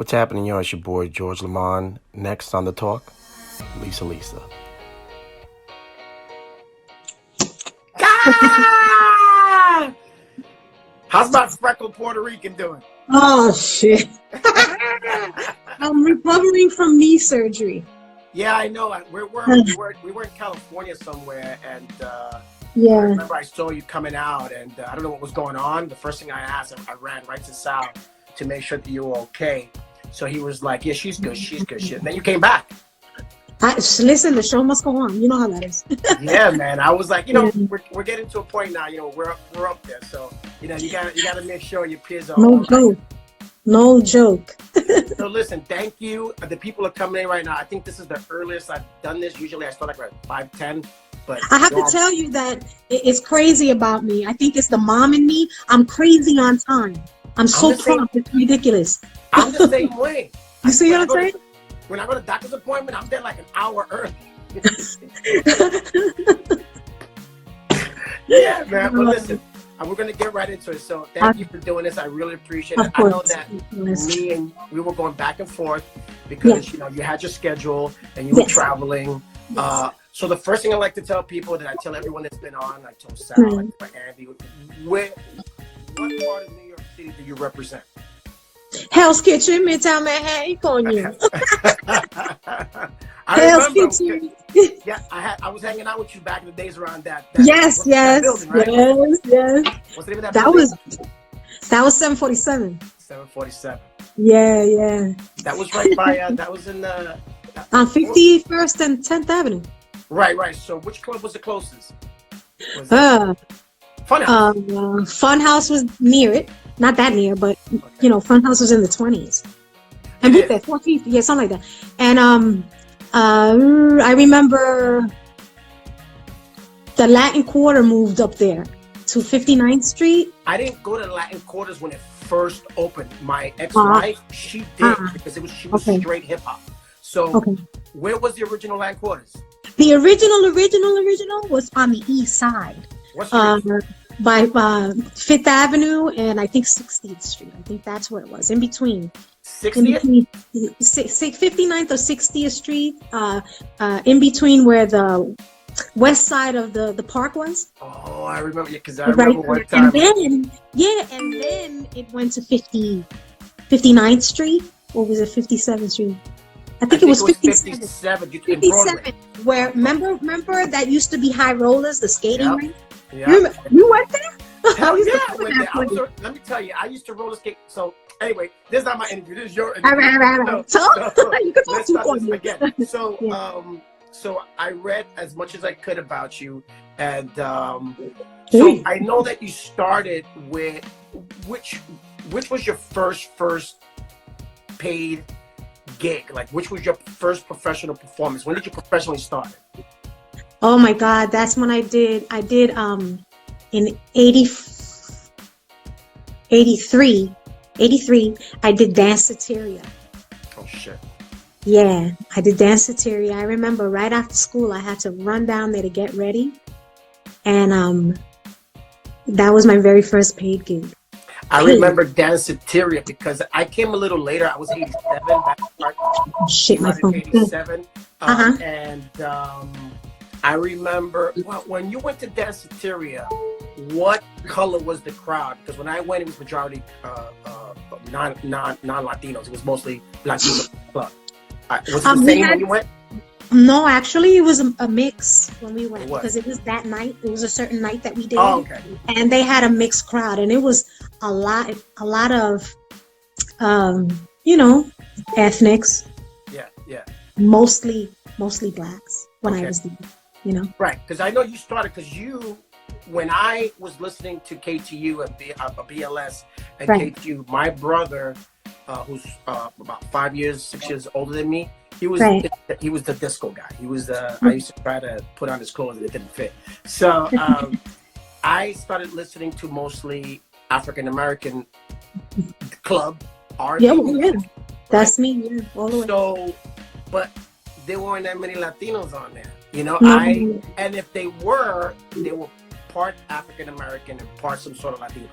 What's happening, y'all? It's your boy George Lamont. Next on the talk, Lisa. Ah! How's my freckled Puerto Rican doing? Oh shit! I'm recovering from knee surgery. Yeah, I know. We were in California somewhere, and Yeah. I remember I saw you coming out, and I don't know what was going on. The first thing I asked, I ran right to Sal to make sure that you were okay. So he was like, "Yeah, she's good. And then you came back. Listen, the show must go on. You know how that is. Yeah, man. I was like, we're getting to a point now. We're up there. So you gotta make sure your peers are No all joke. right. No joke. So listen, thank you. The people are coming in right now. I think this is the earliest I've done this. Usually I start like at 5:10, but I have to tell you that it's crazy about me. I think it's the mom in me. I'm crazy on time. I'm so prompt. It's ridiculous. I'm the same way. You see what I'm saying? When I go to doctor's appointment, I'm there like an hour early. Yeah, man. But listen, we're gonna get right into it. So thank you for doing this. I really appreciate it. I know that me and we were going back and forth because you had your schedule and you were traveling. So the first thing I like to tell people that I tell everyone that's been on, I told Sal, I told Andy, what part of New York City do you represent? Hell's Kitchen, Midtown Manhattan, on you. I remember. Yeah, I was hanging out with you back in the days around that. Yes. Building, right? Yes. What's the name of that building? That was 747. 747. Yeah. That was right by. That was in the. On 51st and 10th Avenue. Right. So which club was the closest? Funhouse. Funhouse was near it. Not that near, but Funhouse was in the 20s. And with that, 14th, yeah, something like that. And I remember the Latin Quarter moved up there to 59th Street. I didn't go to Latin Quarters when it first opened. My ex-wife, she did because she was straight hip hop. So where was the original Latin Quarters? The original was on the east side. What's the by 5th Avenue and I think 60th Street. I think that's where it was. In between. 60th? 59th or 60th Street. In between where the west side of the park was. Oh, I remember. Yeah, because I remember one time. And then it went to 59th Street. Or was it 57th Street? I think it was 57. 57. Where remember that used to be High Rollers, the skating rink? Yeah. You went there? Hell yeah, I went there. Let me tell you, I used to roller skate. So anyway, this is not my interview. This is your interview. All right. So you can talk let's start this again. So so I read as much as I could about you, and so I know that you started with which was your first paid gig? Like, which was your first professional performance? When did you professionally start? Oh my God, that's when I did in 83, I did Danceteria. Oh shit. Yeah, I did Danceteria. I remember right after school, I had to run down there to get ready. And that was my very first paid gig. I remember Danceteria because I came a little later. I was 87. My phone. 87. And I remember when you went to Danceteria, what color was the crowd? Because when I went, it was majority non-Latinos. It was mostly Latino club. Was it the same when you went? No, actually, it was a mix when we went because it was that night. It was a certain night that we did. Oh, okay. And they had a mixed crowd, and it was a lot of, ethnics. Yeah. Mostly blacks when I was there. Right, because I know you started when I was listening to KTU and BLS and KTU, my brother, who's about 6 years older than me, he was the disco guy. He was I used to try to put on his clothes and it didn't fit. So I started listening to mostly African American club R&B. Yeah. That's me. Yeah, all the way. So, but there weren't that many Latinos on there. And if they were part African American and part some sort of Latino.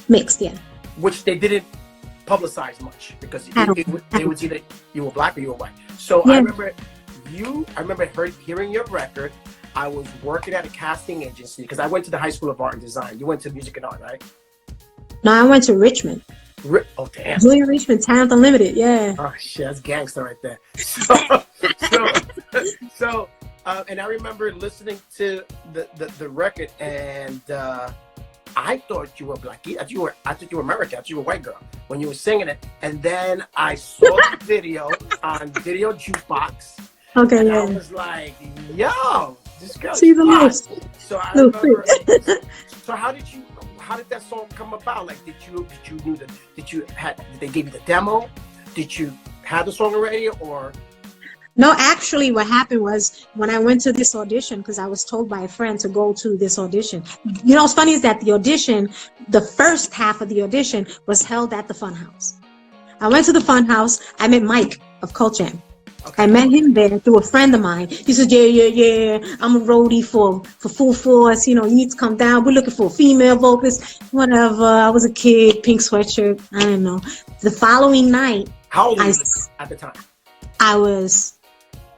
Mixed, yeah. Which they didn't publicized much because At all. it was either you were black or you were white. So Yeah. I remember hearing your record. I was working at a casting agency because I went to the High School of Art and Design. You went to Music and Art, right? No, I went to Richmond. Oh, damn. Julia Richmond, Talent Unlimited. Yeah. Oh, shit, that's gangster right there. So, and I remember listening to the record, and I thought you were black. I thought you were American. I thought you were a white girl when you were singing it. And then I saw the video on Video Jukebox. Okay, and yeah. I was like, yo, this girl's See the hot. most. So I Little remember. quick. So how did that song come about? Like, did they give you the demo? Did you have the song already, or? No, actually, what happened was when I went to this audition, because I was told by a friend to go to this audition. You know, what's funny is that the audition, the first half of the audition was held at the Funhouse. I went to the Funhouse. I met Mike of Cult Jam. Okay. I met him there through a friend of mine. He said, yeah, I'm a roadie for Full Force. You know, you need to come down. We're looking for a female vocalist. Whatever. I was a kid, pink sweatshirt. I don't know. The following night. How old were you at the time? I was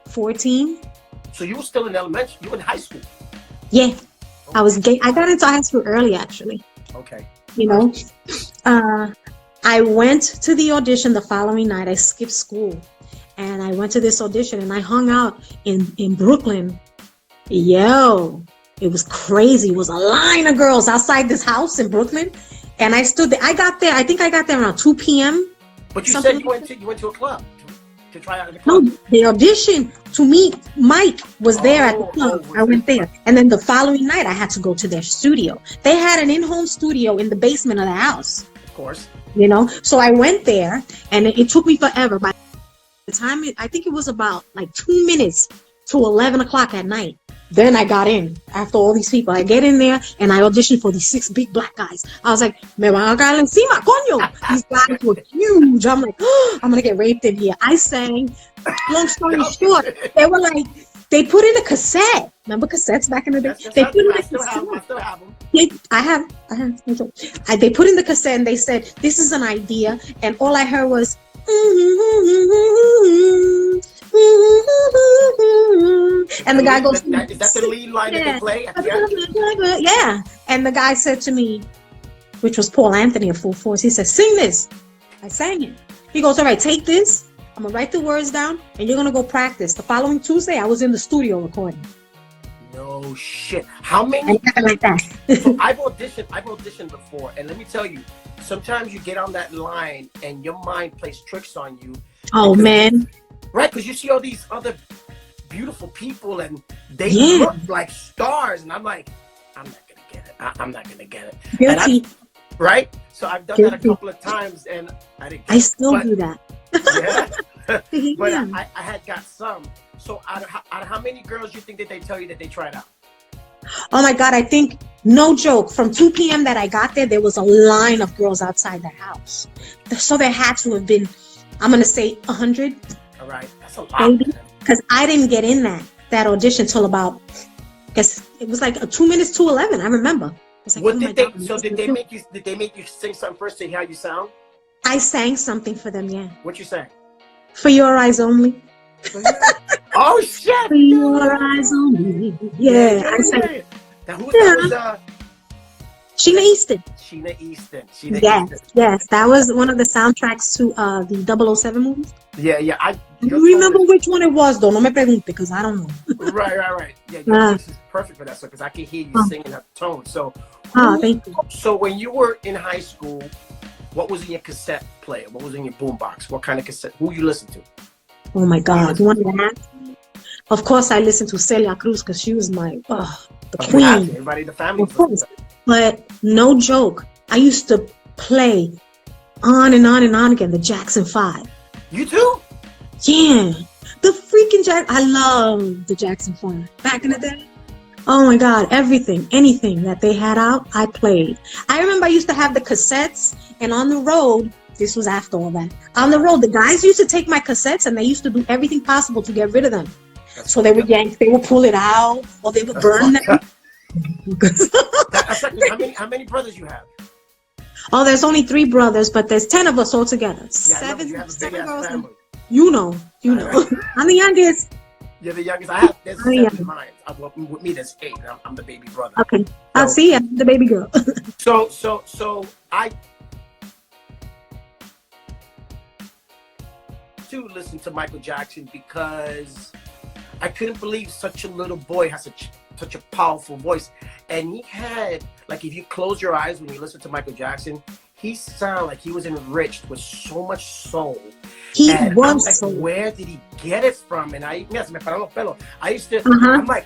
14. So you were still in elementary. You were in high school. Yeah. Okay. I was gay. I got into high school early, actually. Okay. You know, I went to the audition the following night. I skipped school. And I went to this audition and I hung out in Brooklyn. Yo, it was crazy. It was a line of girls outside this house in Brooklyn. And I stood there. I think I got there around 2 p.m. But you said you went to a club to try out at the No, club. the audition to meet Mike was there at the club. I went there. And then the following night I had to go to their studio. They had an in-home studio in the basement of the house. Of course. You know, so I went there and it took me forever. By the time, I think it was about like 2 minutes to 11 o'clock at night. Then I got in after all these people. I get in there and I auditioned for these 6 big black guys. I was like, me van a caer encima, coño. These guys were huge. I'm like, oh, I'm going to get raped in here. I sang. Long story short, they were like, they put in a cassette. Remember cassettes back in the day? They put in a cassette. I still have them. I have. They put in the cassette and they said, this is an idea. And all I heard was, and the guy goes, is that the lead line that they play? Yeah. And the guy said to me, which was Paul Anthony of Full Force, he said, sing this. I sang it. He goes, all right, take this. I'm going to write the words down and you're going to go practice. The following Tuesday, I was in the studio recording. No shit. How many? Like that. So I've auditioned before, and let me tell you, sometimes you get on that line and your mind plays tricks on you. Oh, man. Right, because you see all these other beautiful people and they look like stars, and I'm like, I'm not gonna get it. I'm not gonna get it. Guilty. Right? So I've done that a couple of times, and I didn't get I still do that. Yeah. But I had got some. So out of how many girls you think that they tell you that they tried out? Oh my God, I think, no joke, from 2 p.m. that I got there was a line of girls outside the house. So there had to have been, I'm going to say 100. All right, that's a lot. Because I didn't get in that audition till about, I guess it was like 2 minutes to 11, I remember. Like, what did did they make you sing something first to hear how you sound? I sang something for them, yeah. What you sang? For Your Eyes Only. Oh shit! For Your Eyes Only. Yeah, I sang. Now who was Sheena Easton. Sheena Easton. Yes. That was one of the soundtracks to the 007 movies. Yeah. You remember which one it was, though? No me pregunte, because I don't know. Right. Yeah, your voice is perfect for that, so because I can hear you singing that tone. So, thank you. So when you were in high school, what was in your cassette player? What was in your boombox? What kind of cassette? Who you listen to? Oh my God! You want me to ask? Of course, I listened to Celia Cruz because she was the queen. Everybody in the family. Of course. But no joke, I used to play on and on and on again the Jackson 5. You too? Yeah, the freaking I love the Jackson 5. Back in the day, oh my God, anything that they had out, I played. I remember I used to have the cassettes, and on the road, this was after all that, on the road, the guys used to take my cassettes and they used to do everything possible to get rid of them. So they would yank, they would pull it out, or they would burn them. How many brothers you have? Oh, there's only 3 brothers, but there's 10 of us all together. Yeah, I remember you have a big seven ass girls. family. You know. I'm the youngest. You're the youngest. There's I'm the 7 in mine. With me, there's 8. I'm the baby brother. Okay. I'll see you, the baby girl. So I to listen to Michael Jackson because I couldn't believe such a little boy has such a powerful voice. And he had, like, if you close your eyes when you listen to Michael Jackson, he sounded like he was enriched with so much soul. He and was I'm like, so. where did he get it from? And I used to, Uh-huh. I'm like,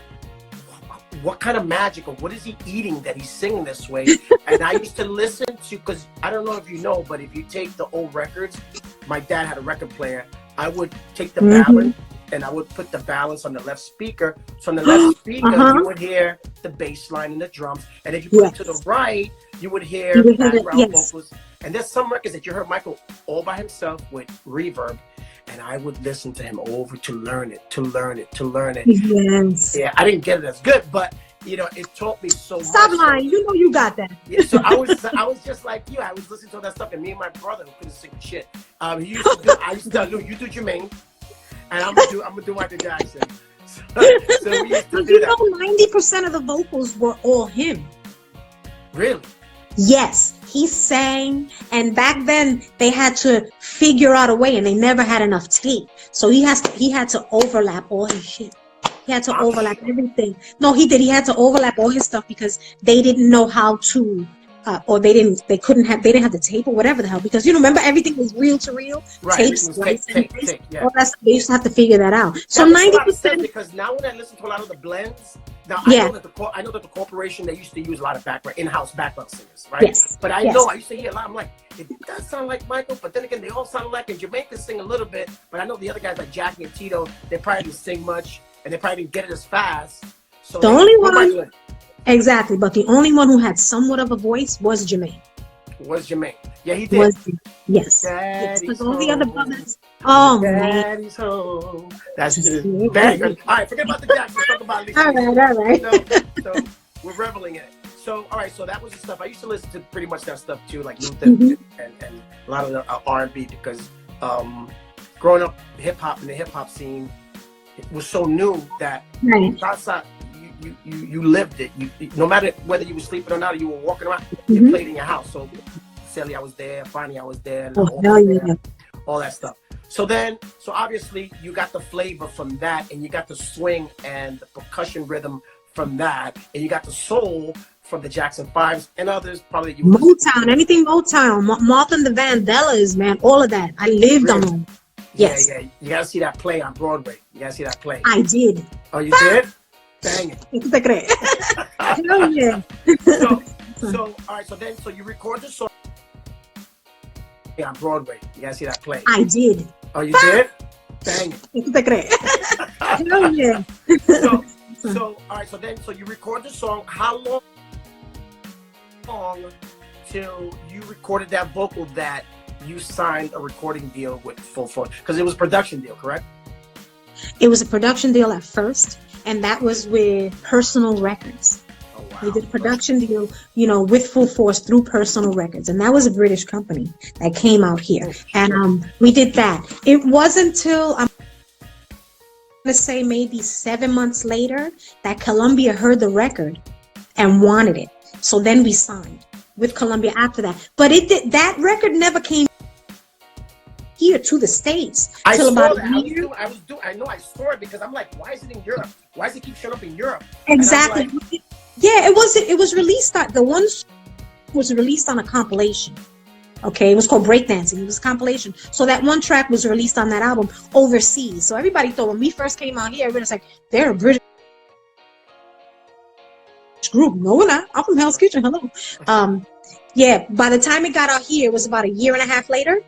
what kind of magic or what is he eating that he's singing this way? And I used to listen to, because I don't know if you know, but if you take the old records, my dad had a record player. I would take the balance and I would put the balance on the left speaker. So on the left speaker, you would hear the bass line and the drums. And if you put it to the right, you would hear background vocals. And there's some records that you heard Michael all by himself with reverb. And I would listen to him over to learn it. Yes. Yeah, I didn't get it as good, but you know, it taught me so much. Stop lying. You know you got that. Yeah, so I was just like you. I was listening to all that stuff, and me and my brother who couldn't sing shit. I used to tell you do Jermaine, and I'm gonna do Michael Jackson. So we used to do that. 90% of the vocals were all him. Really? Yes, he sang, and back then they had to figure out a way, and they never had enough tape. So he had to overlap all his shit. He had to overlap everything. No, he did. He had to overlap all his stuff because they didn't know how to, or they didn't have the tape or whatever the hell. Because you remember everything was reel to reel, tape, yeah. all that stuff. They used to have to figure that out. So 90%. Because now when I listen to a lot of the blends, now I know that the corporation, they used to use a lot of in-house background singers, right? Yes. But I know I used to hear a lot. I'm like, it does sound like Michael, but then again, they all sound like, and Jermaine can sing a little bit, but I know the other guys like Jackie and Tito, they probably didn't sing much. And they probably didn't get it as fast. So the only one, exactly, but the only one who had somewhat of a voice was Jermaine. Yeah, he did. Yes. Because all the other brothers. Oh, Daddy's home. That's it. Very good. All right, forget about the Jackson. Talk about Lisa. All right. So we're reveling in it. So, all right, so that was the stuff. I used to listen to pretty much that stuff too, like Luther and a lot of the R&B, because growing up hip-hop in the hip-hop scene, it was so new that you lived it. You no matter whether you were sleeping or not, or you were walking around, you played in your house. So Sally, I was there. Finally, I was there. All that stuff. So obviously you got the flavor from that, and you got the swing and the percussion rhythm from that, and you got the soul from the Jackson 5s and others. Probably Motown, anything Motown, Martha and the Vandellas, man, all of that. I lived on them. Yes. Yeah. You gotta see that play on Broadway. I did. Oh, you did? Dang it. Hell yeah. So all right. So you record the song on Broadway. You gotta see that play. I did. Oh, you did? Dang it. Hell yeah. So all right. So you record the song. How long till you recorded that vocal that you signed a recording deal with Full Force? Because it was a production deal, correct? It was a production deal at first, and that was with Personal Records. Oh, wow. We did a production deal, with Full Force through Personal Records, and that was a British company that came out here, and we did that. It wasn't until I'm going to say maybe 7 months later that Columbia heard the record and wanted it. So then we signed with Columbia after that. But that record never came here to the States until about a year. I know I saw it because I'm like, why is it in Europe? Why does it keep showing up in Europe? Exactly. Like, yeah, it was released. The one was released on a compilation. Okay, it was called Breakdancing. It was a compilation. So that one track was released on that album overseas. So everybody thought when we first came out here, everybody was like, they're a British group. No, we're not. I'm from Hell's Kitchen. Hello. Yeah, by the time it got out here, it was about a year and a half later.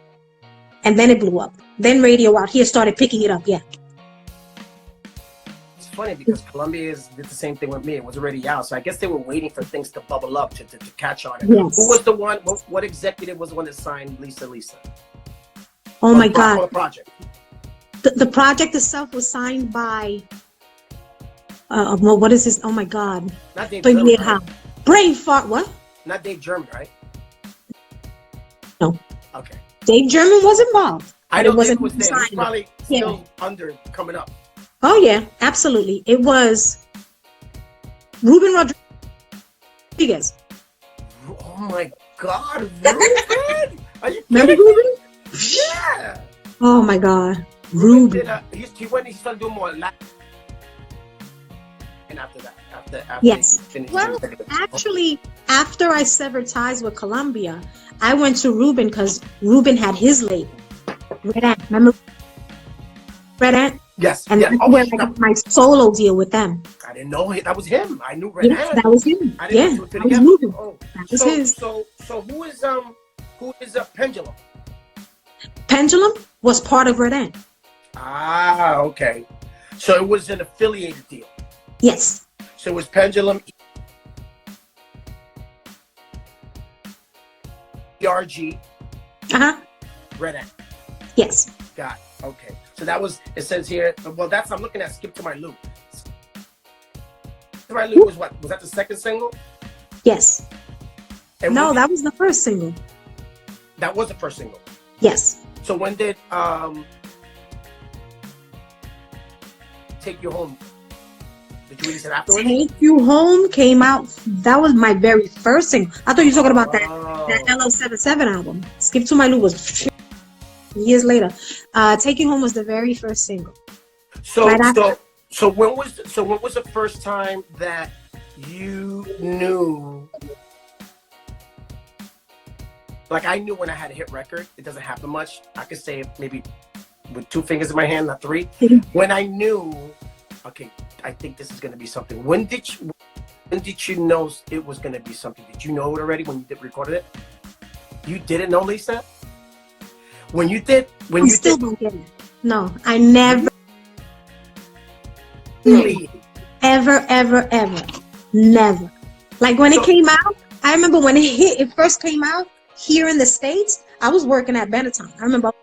And then it blew up. Then radio out here started picking it up. Yeah. It's funny because Columbia did the same thing with me. It was already out. So I guess they were waiting for things to bubble up to catch on. Yes. Who was the one? What executive was the one that signed Lisa? Oh my God. The project. The project itself was signed by. What is this? Oh my God. Not Dave German, right? Brain fart. What? Not Dave German, right? Okay. Dave German was involved. I But know it wasn't David was there. He's signed. probably Yeah. still under coming up. Oh yeah, absolutely. It was Ruben Rodriguez. Oh my God, Ruben! Are you Remember kidding me? Ruben? Yeah. Oh my God, Ruben Ruben. did he started doing more Latin. And after that, after Yes. he finished. Well, actually, after I severed ties with Columbia, I went to Ruben because Ruben had his label, Red Ant. Remember Red Ant? Yes. And Yeah. that's Oh, where I got my solo deal with them. I didn't know that was him. I knew Red Yes, Hand. that was him. I didn't Yeah, know you were that was together. Ruben. Oh, That was his. So who is Pendulum? Pendulum was part of Red Ant. Ah, okay. So it was an affiliated deal. Yes. So it was Pendulum, ERG, Uh-huh. Red Ant. Yes. Got it. Okay. So that was, it says here, well, I'm looking at Skip to My Loop. Skip to My Loop was what? Was that the second single? Yes. And No, that was the first single. that was the first single. Yes. So when did Take You Home? Did you release it afterwards? Take You Home came out. That was my very first single. I thought you were talking about that LO77 album. Skip to My Loop was years later. Take You Home was the very first single. So Right after. so when was the first time that you knew? Like I knew when I had a hit record. It doesn't happen much. I could say it maybe with 2 fingers in my hand, not 3. When I knew, okay, I think this is going to be something. When did you know it was going to be something? Did you know it already when you recorded it? You didn't know, Lisa? When you still don't get it. No, I never, really? ever, never. Like when it came out, I remember when it first came out here in the States, I was working at Benetton. I remember I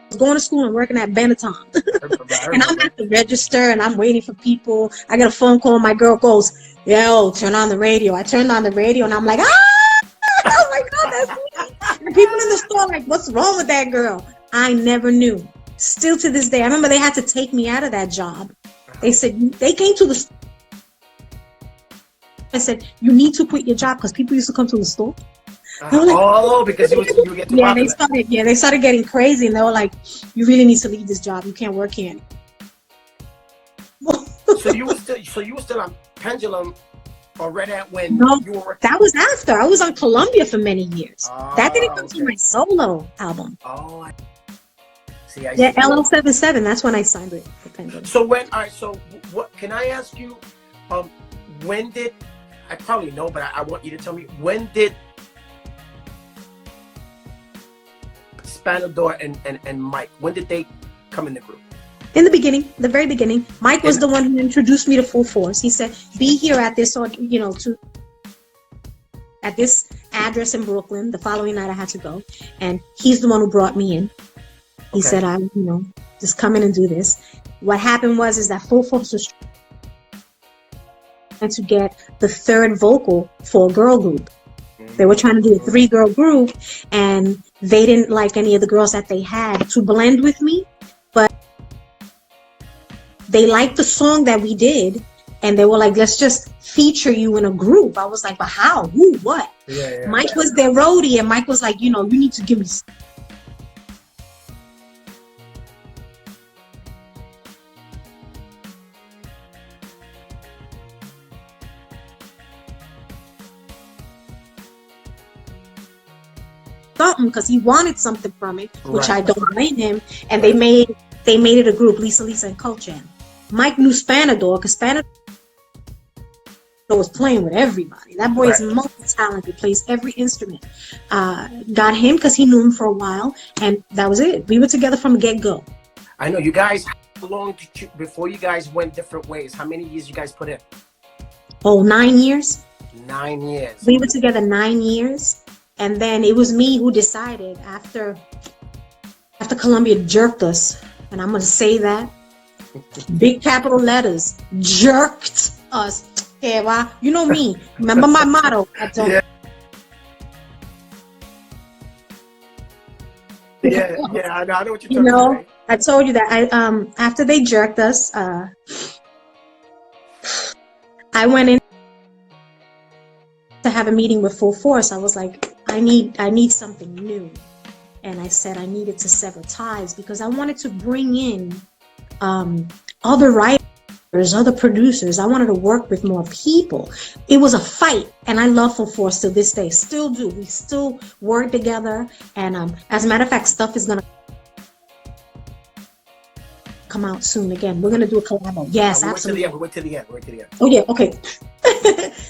was going to school and working at Benetton. And I'm at the register and I'm waiting for people. I get a phone call. My girl goes, yo, turn on the radio. I turned on the radio and I'm like, ah! Oh my God, that's me. And people in the store like, what's wrong with that girl? I never knew. Still to this day. I remember they had to take me out of that job. They said, they came to the store. I said, you need to quit your job because people used to come to the store. Like, because you were getting they started getting crazy and they were like, you really need to leave this job. You can't work here anymore. So you were still on Pendulum or Red Ant when you were working? That was after. I was on Columbia for many years. That didn't come to my solo album. Oh, see, yeah, LO77. That's when I signed with Pendulum. So what can I ask you? When did I probably know, but I want you to tell me, when did Spanador and Mike, when did they come in the group? In the beginning, the very beginning. Mike was the one who introduced me to Full Force. He said, be here at this, at this address in Brooklyn. The following night I had to go. And he's the one who brought me in. He said, just come in and do this. What happened is that Full Force was trying to get the third vocal for a girl group. They were trying to do a 3-girl group, and they didn't like any of the girls that they had to blend with me, but they liked the song that we did, and they were like, let's just feature you in a group. I was like, but how? Who? What? Yeah, Mike was their roadie, and Mike was like, you need to give me something, because he wanted something from it, which I don't blame him. And they made it a group, Lisa, and Culture. Mike knew Spanador because Spanador was playing with everybody. That boy is multi-talented, plays every instrument. Got him because he knew him for a while, and that was it. We were together from the get-go. I know you guys. How long did you, before you guys went different ways? How many years you guys put in? Oh, 9 years. 9 years. We were together 9 years. And then it was me who decided after Columbia jerked us, and I'm going to say that, big capital letters, jerked us. Hey, well, you know me. Remember my motto. Yeah, I know what you're You talking know, about. I told you that after they jerked us, I went in to have a meeting with Full Force. I was like, I need something new. And I said I needed to sever ties because I wanted to bring in other writers, other producers. I wanted to work with more people. It was a fight, and I love Full Force to this day. Still do. We still work together. And as a matter of fact, stuff is gonna come out soon again. We're gonna do a collab. Yes, absolutely. We went to the end. Oh yeah, okay.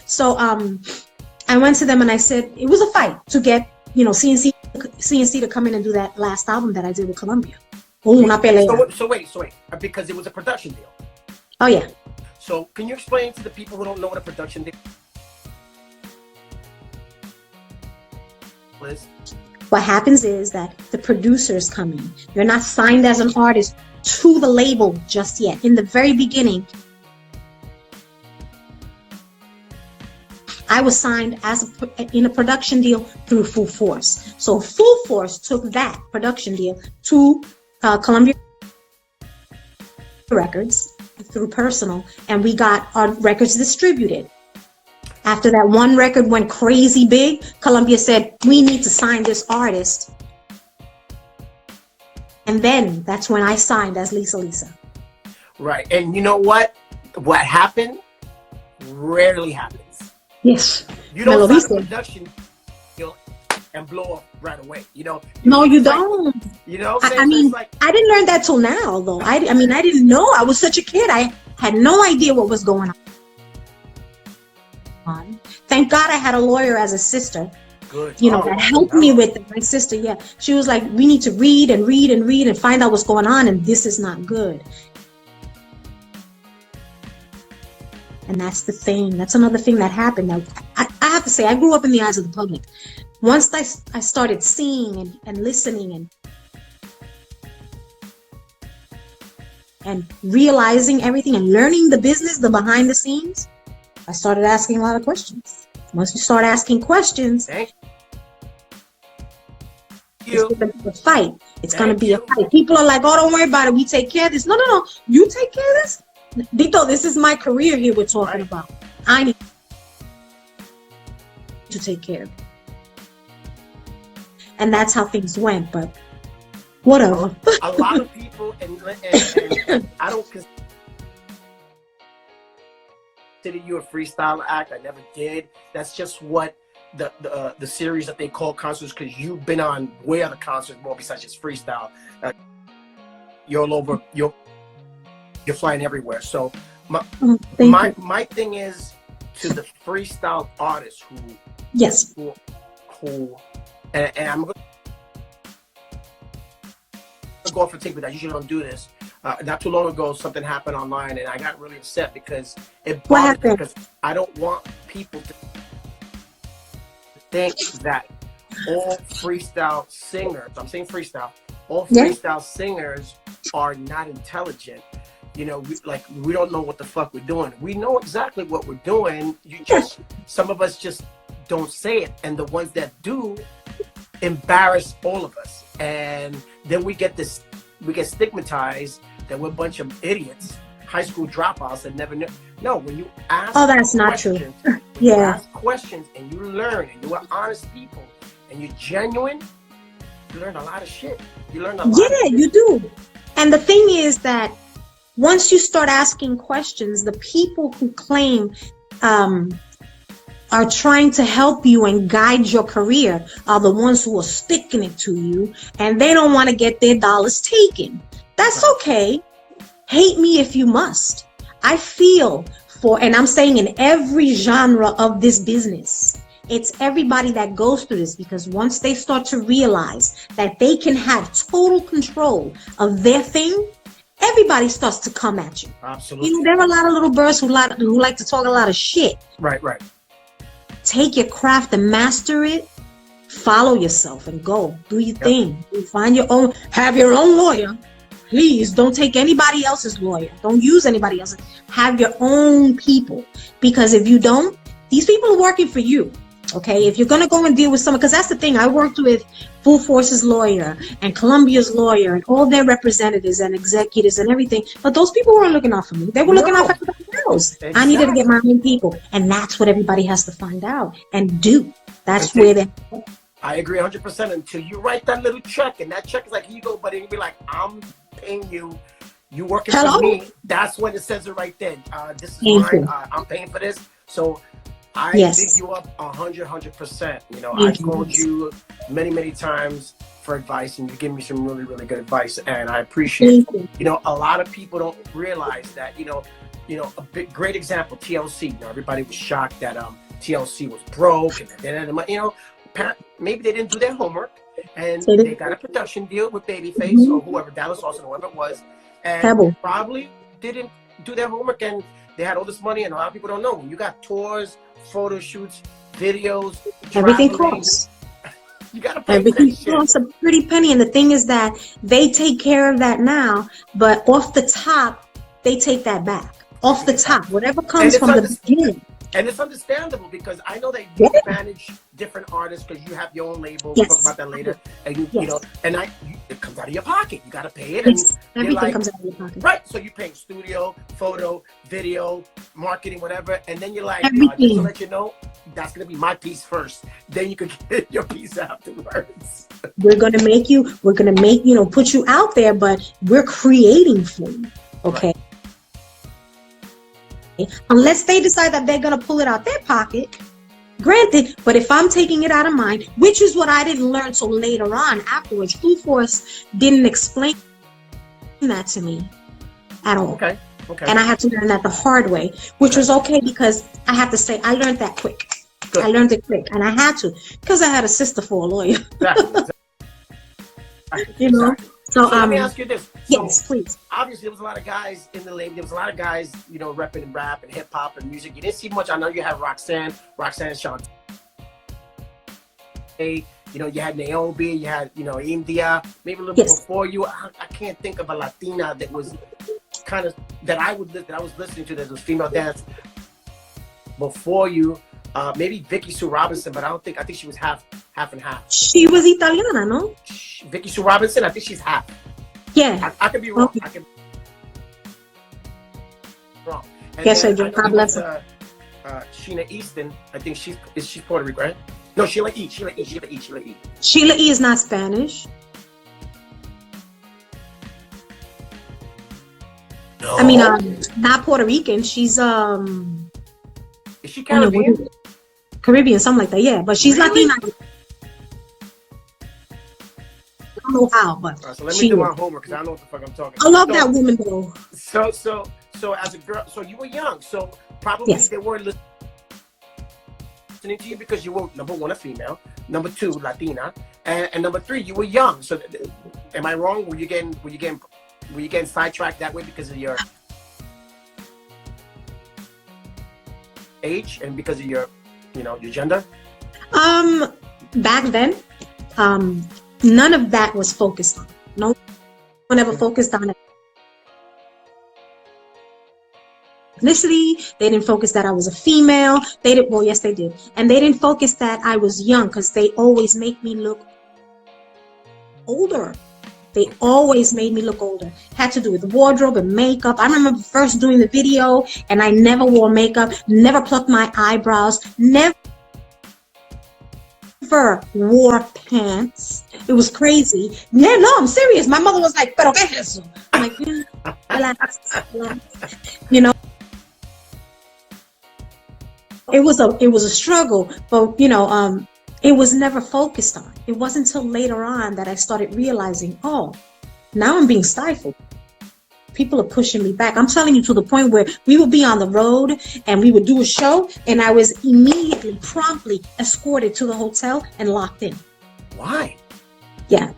So I went to them and I said it was a fight to get CNC to come in and do that last album that I did with Columbia. Una pelea. So wait, because it was a production deal. Oh yeah. So can you explain to the people who don't know what a production deal is? What happens is that the producers come in. You're not signed as an artist to the label just yet. In the very beginning, I was signed in a production deal through Full Force. So Full Force took that production deal to Columbia Records through Personal, and we got our records distributed. After that one record went crazy big, Columbia said, we need to sign this artist. And then that's when I signed as Lisa. Right. And you know what? What happened rarely happens. Yes. You don't sign a production deal and blow up right away. No, you don't. I mean, I didn't learn that till now, though. I didn't know. I was such a kid. I had no idea what was going on. Thank God I had a lawyer as a sister. Good. That helped me with it. My sister, yeah. She was like, we need to read and find out what's going on, and this is not good. And that's the thing. That's another thing that happened. Now, I have to say, I grew up in the eyes of the public. Once I started seeing and listening and realizing everything and learning the business, the behind the scenes, I started asking a lot of questions. Once you start asking questions, it's going to be a fight. It's going to be a fight. People are like, oh, don't worry about it. We take care of this. No. You take care of this? Dito, this is my career here we're talking about. I need to take care of it. And that's how things went, but whatever. A lot of people, and I don't consider you a freestyle act. I never did. That's just what the series that they call concerts, because you've been on way other concerts more besides just freestyle. You're all over. You're flying everywhere. So my thing is to the freestyle artists who and I'm going to go off a take with that. You usually don't do this. Not too long ago, something happened online, and I got really upset because it bothered me, because I don't want people to think that all freestyle singers, I'm saying freestyle, all freestyle singers are not intelligent. We don't know what the fuck we're doing. We know exactly what we're doing. Some of us just don't say it. And the ones that do embarrass all of us. And then we get stigmatized that we're a bunch of idiots, high school dropouts that never knew. No, when you ask that's not true. You ask questions and you learn, and you are honest people and you're genuine, you learn a lot of shit. You do. And the thing is that once you start asking questions, the people who claim are trying to help you and guide your career are the ones who are sticking it to you, and they don't want to get their dollars taken. That's okay. Hate me if you must. I feel and I'm saying in every genre of this business, it's everybody that goes through this, because once they start to realize that they can have total control of their thing, everybody starts to come at you. Absolutely. There are a lot of little birds who like to talk a lot of shit. Right. Take your craft and master it. Follow yourself and go. Do your thing. You find your own. Have your own lawyer. Please don't take anybody else's lawyer. Don't use anybody else's. Have your own people. Because if you don't, these people are working for you. Okay, if you're gonna go and deal with someone, because that's the thing, I worked with Full Force's lawyer and Columbia's lawyer and all their representatives and executives and everything, but those people weren't looking out for me. They were looking out for everybody else. Exactly. I needed to get my own people, and that's what everybody has to find out and do. That's where they. I agree 100%. Until you write that little check, and that check is like, here you go, but it'll be like, I'm paying you. You working for me. That's when it says it right there. This is mine. I'm paying for this. So I big you up 100%. You know, I've called you many times for advice, and you give me some really good advice, and I appreciate it. You know, a lot of people don't realize that. You know, a great example, TLC. You know, everybody was shocked that TLC was broke, and you know, maybe they didn't do their homework, and they got a production deal with Babyface or whoever, Dallas Austin, whoever it was, and probably didn't do their homework, and they had all this money, and a lot of people don't know. When you got tours, photo shoots, videos, everything costs. You gotta pay everything costs a pretty penny, and the thing is that they take care of that now, but off the top, they take that back. Off the top, whatever comes from the beginning. And it's understandable because I know that you manage different artists because you have your own label. We'll talk about that later. And you know, and it comes out of your pocket. You got to pay it. And everything comes out of your pocket. Right. So you're paying studio, photo, video, marketing, whatever. And then you're like, everything. Just to let you know, that's going to be my piece first. Then you can get your piece afterwards. We're going to make, you know, put you out there, but we're creating for you. Okay. Right. Unless they decide that they're going to pull it out their pocket, granted, but if I'm taking it out of mine, which is what I didn't learn till later on afterwards, Full Force didn't explain that to me at all. Okay. And I had to learn that the hard way, which was okay because I have to say I learned that quick. Good. I learned it quick, and I had to because I had a sister for a lawyer. Exactly. You know. So let me ask you this. Yes, please. Obviously, there was a lot of guys in the label. There was a lot of guys, you know, repping and rap and hip hop and music. You didn't see much. I know you had Roxanne, Shantae. You know, you had Naomi. You had, you know, India. Maybe a little bit before you. I can't think of a Latina that was kind of that I was listening to that was female dance before you. Maybe Vicky Sue Robinson, but I think she was half and half. She was Italiana, no? Vicky Sue Robinson, I think she's half. Yeah. I could be wrong. Okay. I could be wrong. And yes, I do. God bless her. Sheena Easton, I think she's Puerto Rican, right? No, Sheila E. Sheila E. Sheila E. is not Spanish. No. I mean, not Puerto Rican. She's Is she Caribbean? Caribbean, something like that. Yeah, but she's Latina. I don't know how, but so let me do my homework because I don't know what the fuck I'm talking about. I love that woman though. So as a girl, so you were young, so probably they were listening to you because you were number one, a female, number two, Latina, and number three, you were young. So am I wrong? Were you getting sidetracked that way because of your age and because of your, you know, your gender? Back then, none of that was focused on. No one ever focused on it. Ethnicity. They didn't focus that I was a female. They didn't. Well, yes, they did, and they didn't focus that I was young because they always make me look older. They always made me look older. Had to do with wardrobe and makeup. I remember first doing the video, and I never wore makeup, never plucked my eyebrows, never wore pants. It was crazy. Yeah, no, I'm serious. My mother was like, "Pero qué es eso?" I'm like, relax. You know, it was a struggle, but you know, it was never focused on. It wasn't until later on that I started realizing, oh, now I'm being stifled. People are pushing me back. I'm telling you, to the point where we would be on the road and we would do a show, and I was immediately, promptly escorted to the hotel and locked in. Why? Yeah.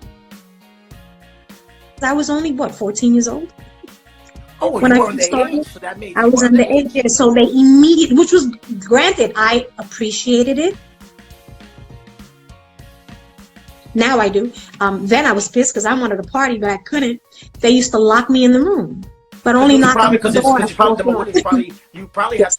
I was only, 14 years old? Oh, when you I were started, so that made I was underage, so they immediately, which was granted, I appreciated it. Now I do. Then I was pissed because I wanted to party, but I couldn't. They used to lock me in the room, but only not the door. You probably have.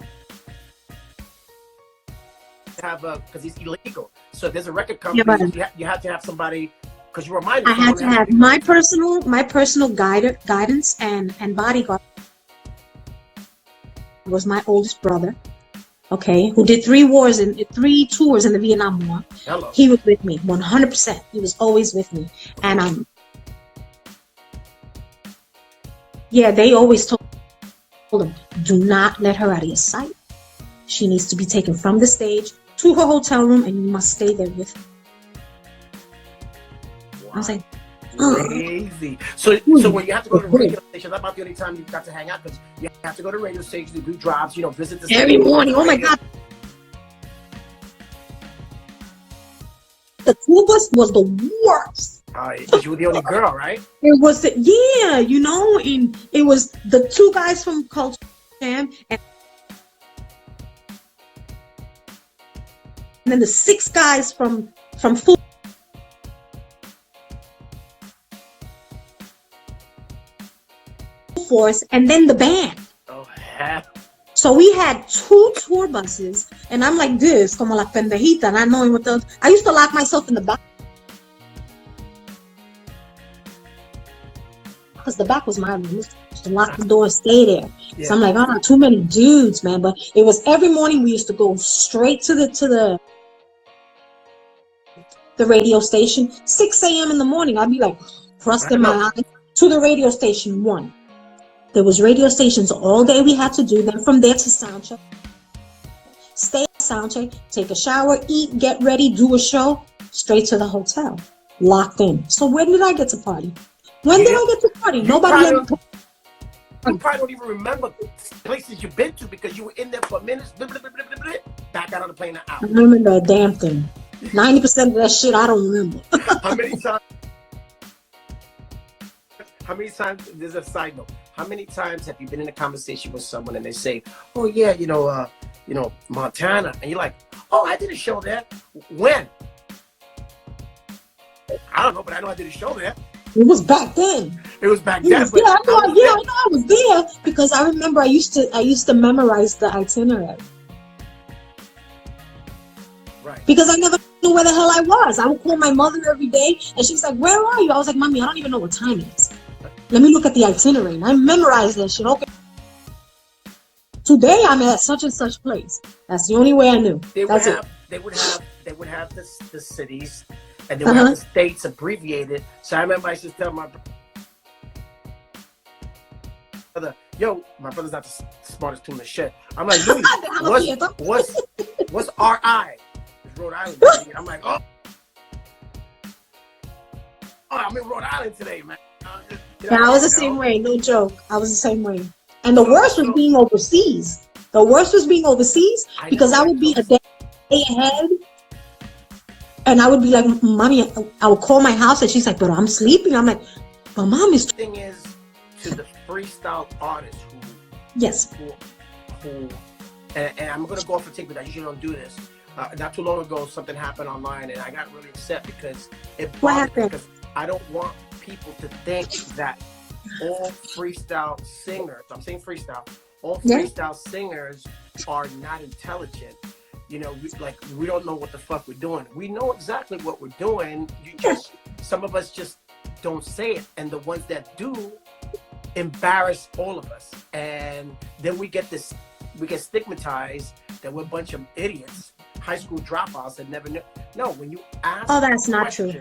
to have because he's illegal. So if there's a record Yeah, company, but you have to have somebody, because you were minor. I had to have my personal guidance and bodyguard was my oldest brother. Okay, who did 3 tours in the Vietnam War. Hello. He was with me 100%. He was always with me, and yeah, they always told him, do not let her out of your sight. She needs to be taken from the stage to her hotel room, and you must stay there with her. Wow. I was like, crazy. So when you have to go to radio stations, that's about the only time you got to hang out, because you have to go to radio stations to do drops, visit the every morning. Oh my God. The tour bus was the worst. Because you were the only girl, right? It was, and it was the 2 guys from Culture Jam, and then the 6 guys from Full Force, and then the band. Oh, hell. So we had 2 tour buses, and I'm like this, como la pendejita, not knowing what the. I used to lock myself in the back. Because the back was my room. Just to lock the door and stay there. Yeah. So I'm like, oh, too many dudes, man. But it was every morning we used to go straight to the radio station. 6 a.m. in the morning, I'd be like, crusting my eyes to the radio station. 1. There was radio stations all day we had to do. Then from there to soundcheck. Stay at soundcheck, take a shower, eat, get ready, do a show. Straight to the hotel. Locked in. So when did I get to party? When did I get to party? Nobody ever. You probably don't even remember places you've been to because you were in there for minutes. Back out on the plane and out. I don't remember a damn thing. 90% of that shit I don't remember. How many times? There's a side note. How many times have you been in a conversation with someone and they say, "Oh yeah, Montana," and you're like, "Oh, I did a show there." When? I don't know, but I know I did a show there. It was back then. It was back then. I know I was there because I remember I used to memorize the itinerary. Right. Because I never knew where the hell I was. I would call my mother every day, and she's like, "Where are you?" I was like, "Mommy, I don't even know what time it is. Let me look at the itinerary." And I memorized that shit. Okay. Today I'm at such and such place. That's the only way I knew. They would have the cities. And then we have the states abbreviated. So I remember I used to tell my brother, my brother's not the smartest tool in the shed. I'm like, Louis, what's RI? It's Rhode Island. I'm like, oh, I'm in Rhode Island today, man. I was the same way, no joke. I was the same way. And the worst was being overseas. Because I would be a day ahead. And I would be like, "Mommy," I would call my house, and she's like, "But I'm sleeping." I'm like, "But Mom is." The thing is, to the freestyle artists who and I'm gonna go off a take, but I usually don't do this. Not too long ago, something happened online, and I got really upset because it bothered me, because I don't want people to think that all freestyle singers, I'm saying freestyle, all freestyle singers are not intelligent. We don't know what the fuck we're doing. We know exactly what we're doing. Some of us just don't say it. And the ones that do embarrass all of us. And then we get stigmatized that we're a bunch of idiots, high school dropouts that never knew. No, when you ask that's not true.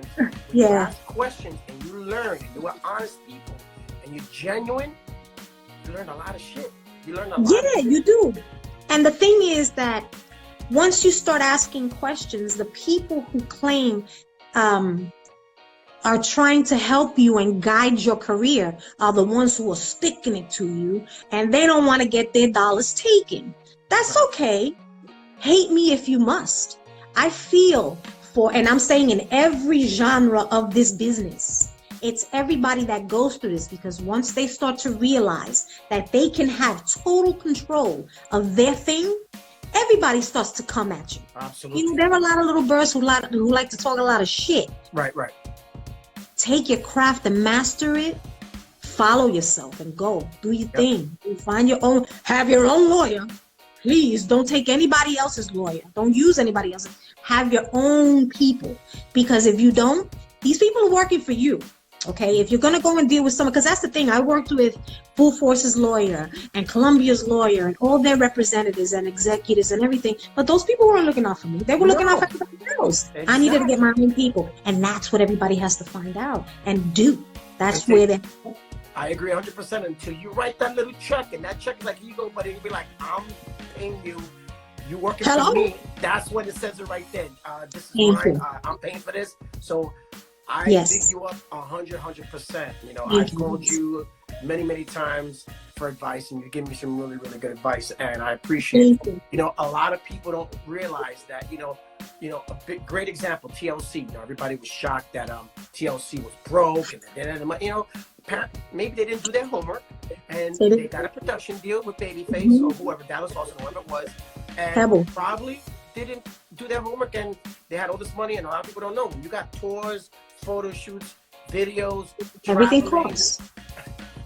You ask questions and you learn, and you are honest people, and you're genuine, you learn a lot of shit. Yeah, you do. And the thing is that once you start asking questions, the people who claim are trying to help you and guide your career are the ones who are sticking it to you, and they don't want to get their dollars taken. That's okay. Hate me if you must. I feel and I'm saying in every genre of this business, it's everybody that goes through this, because once they start to realize that they can have total control of their thing, everybody starts to come at you. Absolutely. There are a lot of little birds who like to talk a lot of shit. Right. Take your craft and master it. Follow yourself and go. Do your thing. You find your own. Have your own lawyer. Please don't take anybody else's lawyer. Don't use anybody else's. Have your own people. Because if you don't, these people are working for you. Okay, if you're going to go and deal with someone, because that's the thing, I worked with Full Force's lawyer and Columbia's lawyer and all their representatives and executives and everything, but those people weren't looking out for me. They were looking out for everybody else. Exactly. I needed to get my own people, and that's what everybody has to find out and do. That's where they. I agree 100% until you write that little check, and that check is like, you go, but it'll be like, I'm paying you. You working for me. That's when it says it right then. This is mine. I'm paying for this. So I pick you up 100%. You know, I've called you many times for advice, and you give me some really good advice, and I appreciate it. You know, a lot of people don't realize that. You know, a great example, TLC. You know, everybody was shocked that TLC was broke, and you know, maybe they didn't do their homework, and they got a production deal with Babyface or whoever, Dallas Austin, whoever it was, and probably didn't do their homework, and they had all this money, and a lot of people don't know. You got tours, photo shoots, videos, everything costs.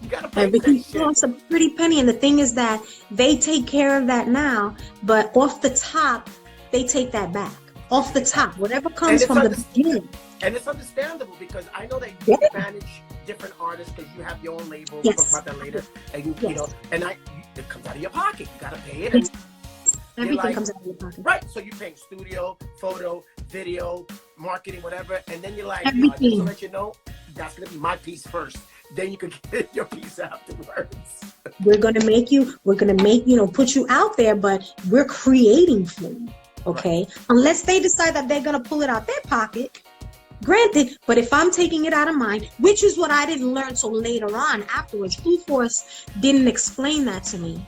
You gotta pay everything costs a pretty penny, and the thing is that they take care of that now, but off the top, they take that back. Off the top, whatever comes from the beginning. And it's understandable because I know that you manage different artists because you have your own label. We'll talk about that later. And you know, and it comes out of your pocket. You gotta pay it. And everything comes out of your pocket. Right. So you're paying studio, photo, video, marketing, whatever, and then you're like, everything. Just to let you know, that's gonna be my piece first. Then you can get your piece afterwards. We're gonna make you, put you out there, but we're creating for you. Okay, right. Unless they decide that they're going to pull it out their pocket, granted, but if I'm taking it out of mine, which is what I didn't learn till later on afterwards, Full Force didn't explain that to me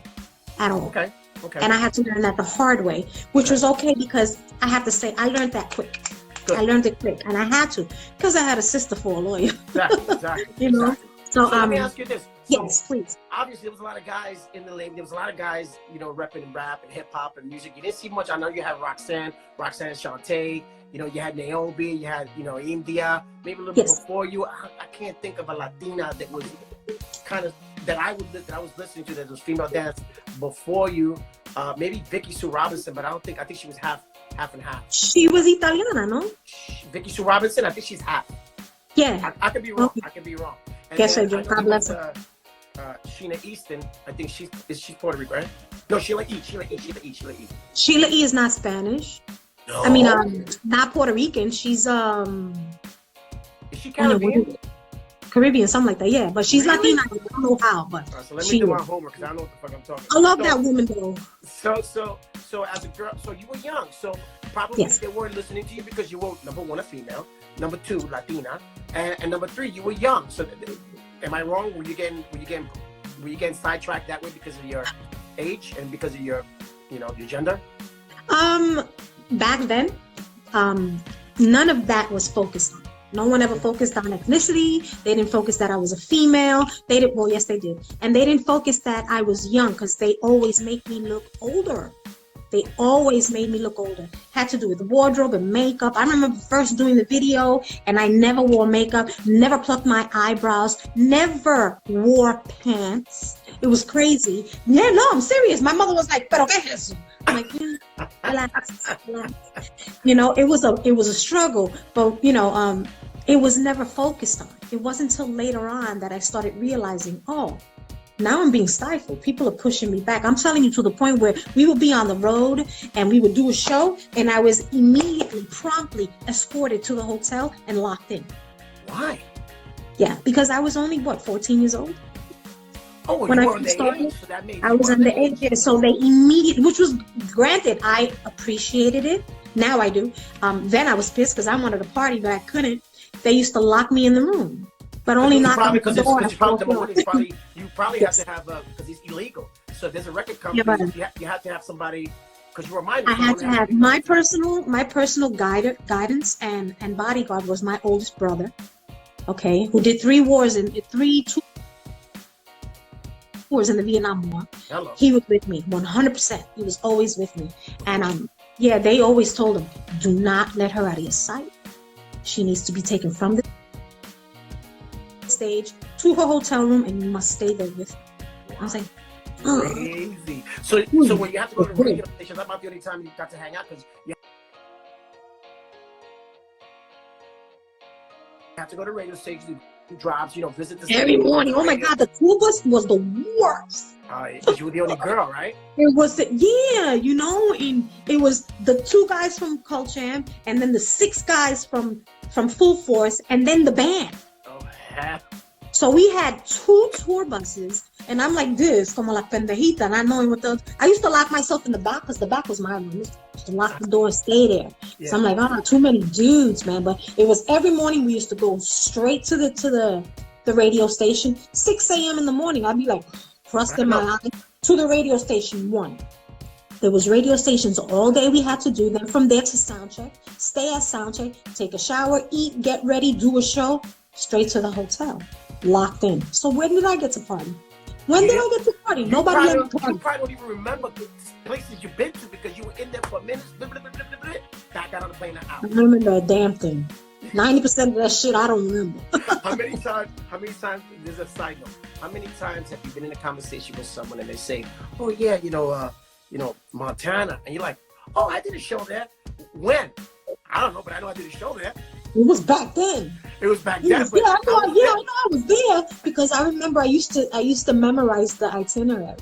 at all. Okay. And I had to learn that the hard way, which was okay because I have to say I learned that quick. Good. I learned it quick, and I had to because I had a sister for a lawyer. Exactly. You know. Exactly. So let me ask you this. Yes, please. Obviously, there was a lot of guys in the label. There was a lot of guys, you know, repping and rap and hip hop and music. You didn't see much. I know you had Roxanne Shante. You know, you had Naomi. You had, you know, India. Maybe a little bit before you. I can't think of a Latina that was kind of that I was listening to that was female dance before you. Maybe Vicky Sue Robinson, but I think she was half and half. She was Italiana, no? Vicky Sue Robinson. I think she's half. Yeah. I could be wrong. Okay. I could be wrong. And yes, I do. God bless her. Sheena Easton, I think she's Puerto Rico, right? No, Sheila E. Sheila E. is not Spanish. No. I mean, not Puerto Rican. She's Is she Caribbean? Caribbean, something like that. Yeah, but she's Latina. I don't know how, but so let me do my homework because I don't know what the fuck I'm talking about. I love that woman though. So as a girl, so you were young, so probably they weren't listening to you because you were number one, a female, number two, Latina, and number three, you were young. So am I wrong? Were you getting sidetracked that way because of your age and because of your gender? Back then, none of that was focused on. No one ever focused on ethnicity. They didn't focus that I was a female. They didn't. Well, yes, they did. And they didn't focus that I was young because they always make me look older. They always made me look older. Had to do with wardrobe and makeup. I remember first doing the video and I never wore makeup, never plucked my eyebrows, never wore pants. It was crazy. Yeah, no, I'm serious. My mother was like, "Pero qué es eso?" I'm like, relax. You know, it was a struggle, but it was never focused on. It wasn't until later on that I started realizing, oh, now I'm being stifled. People are pushing me back. I'm telling you, to the point where we would be on the road and we would do a show and I was promptly escorted to the hotel and locked in. Why? Yeah, because I was only, 14 years old? Oh, when I started, I was underage. So they immediately, which was granted, I appreciated it. Now I do. Then I was pissed because I wanted to party, but I couldn't. They used to lock me in the room. But only not because you probably have to have because it's illegal. So there's a record company. You have to have somebody because you were minor. I had to have my personal guidance and bodyguard was my oldest brother. Okay, who did 2 wars in the Vietnam War. Hello. He was with me 100%. He was always with me, and they always told him, do not let her out of your sight. She needs to be taken from the stage to her hotel room and you must stay there with her. I was like, crazy. So when you have to go to radio stations, that's about the only time you got to hang out because you have to go to radio stations, do drives, visit the every morning. Oh my God, the tour bus was the worst. Because you were the only girl, right? It was and it was the 2 guys from Cult Jam, and then the 6 guys from Full Force, and then the band. Oh, heck. So we had 2 tour buses, and I'm like this, como la pendejita, not knowing what I used to lock myself in the back because the back was my room. I used to lock the door and stay there. Yeah. So I'm like, oh, too many dudes, man. But it was every morning we used to go straight to the radio station, 6 a.m. in the morning. I'd be like, thrusting my eye to the radio station 1. There was radio stations all day we had to do. Then from there to sound check, stay at sound check, take a shower, eat, get ready, do a show, straight to the hotel. Locked in. So when did I get to party? When did I get to party? Nobody ever party. You probably don't even remember the places you've been to because you were in there for minutes. Back out on the plane and out. I don't remember a damn thing. 90% of that shit I don't remember. How many times, there's a side note, how many times have you been in a conversation with someone and they say, oh yeah, Montana, and you're like, oh, I did a show there. When? I don't know, but I know I did a show there. It was back then. It was back then. I know I was there because I remember I used to memorize the itinerary.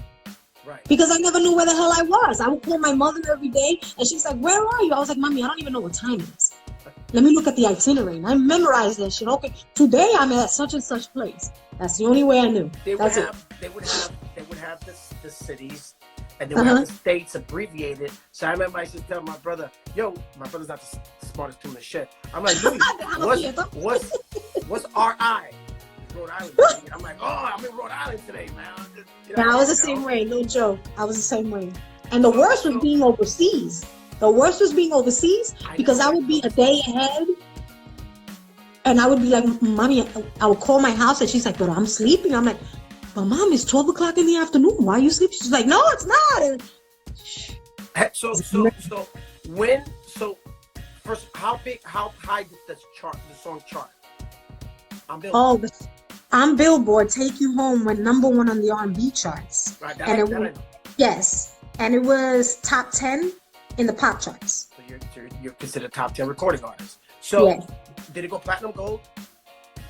Right. Because I never knew where the hell I was. I would call my mother every day, and she's like, "Where are you?" I was like, "Mommy, I don't even know what time it is. Let me look at the itinerary." And I memorized that shit. Okay, today I'm at such and such place. That's the only way I knew. They would have the cities. And then we have the states abbreviated. So I remember I used to tell my brother, yo, my brother's not the smartest tool in the shit. I'm like, Louis, what's RI? Rhode Island. I'm like, oh, I'm in Rhode Island today, man. I was the same way, no joke. I was the same way. And the worst was being overseas. Because I would be a day ahead. And I would be like, Mommy, I would call my house and she's like, but I'm sleeping. I'm like, but Mom, it's 12 o'clock in the afternoon. Why are you sleeping? She's like, no, it's not. So first, how high did the song chart? On Billboard, Take You Home went #1 on the R&B charts. Right, yes, and it was top 10 in the pop charts. So you're considered top 10 recording artist. So yes. Did it go platinum, gold?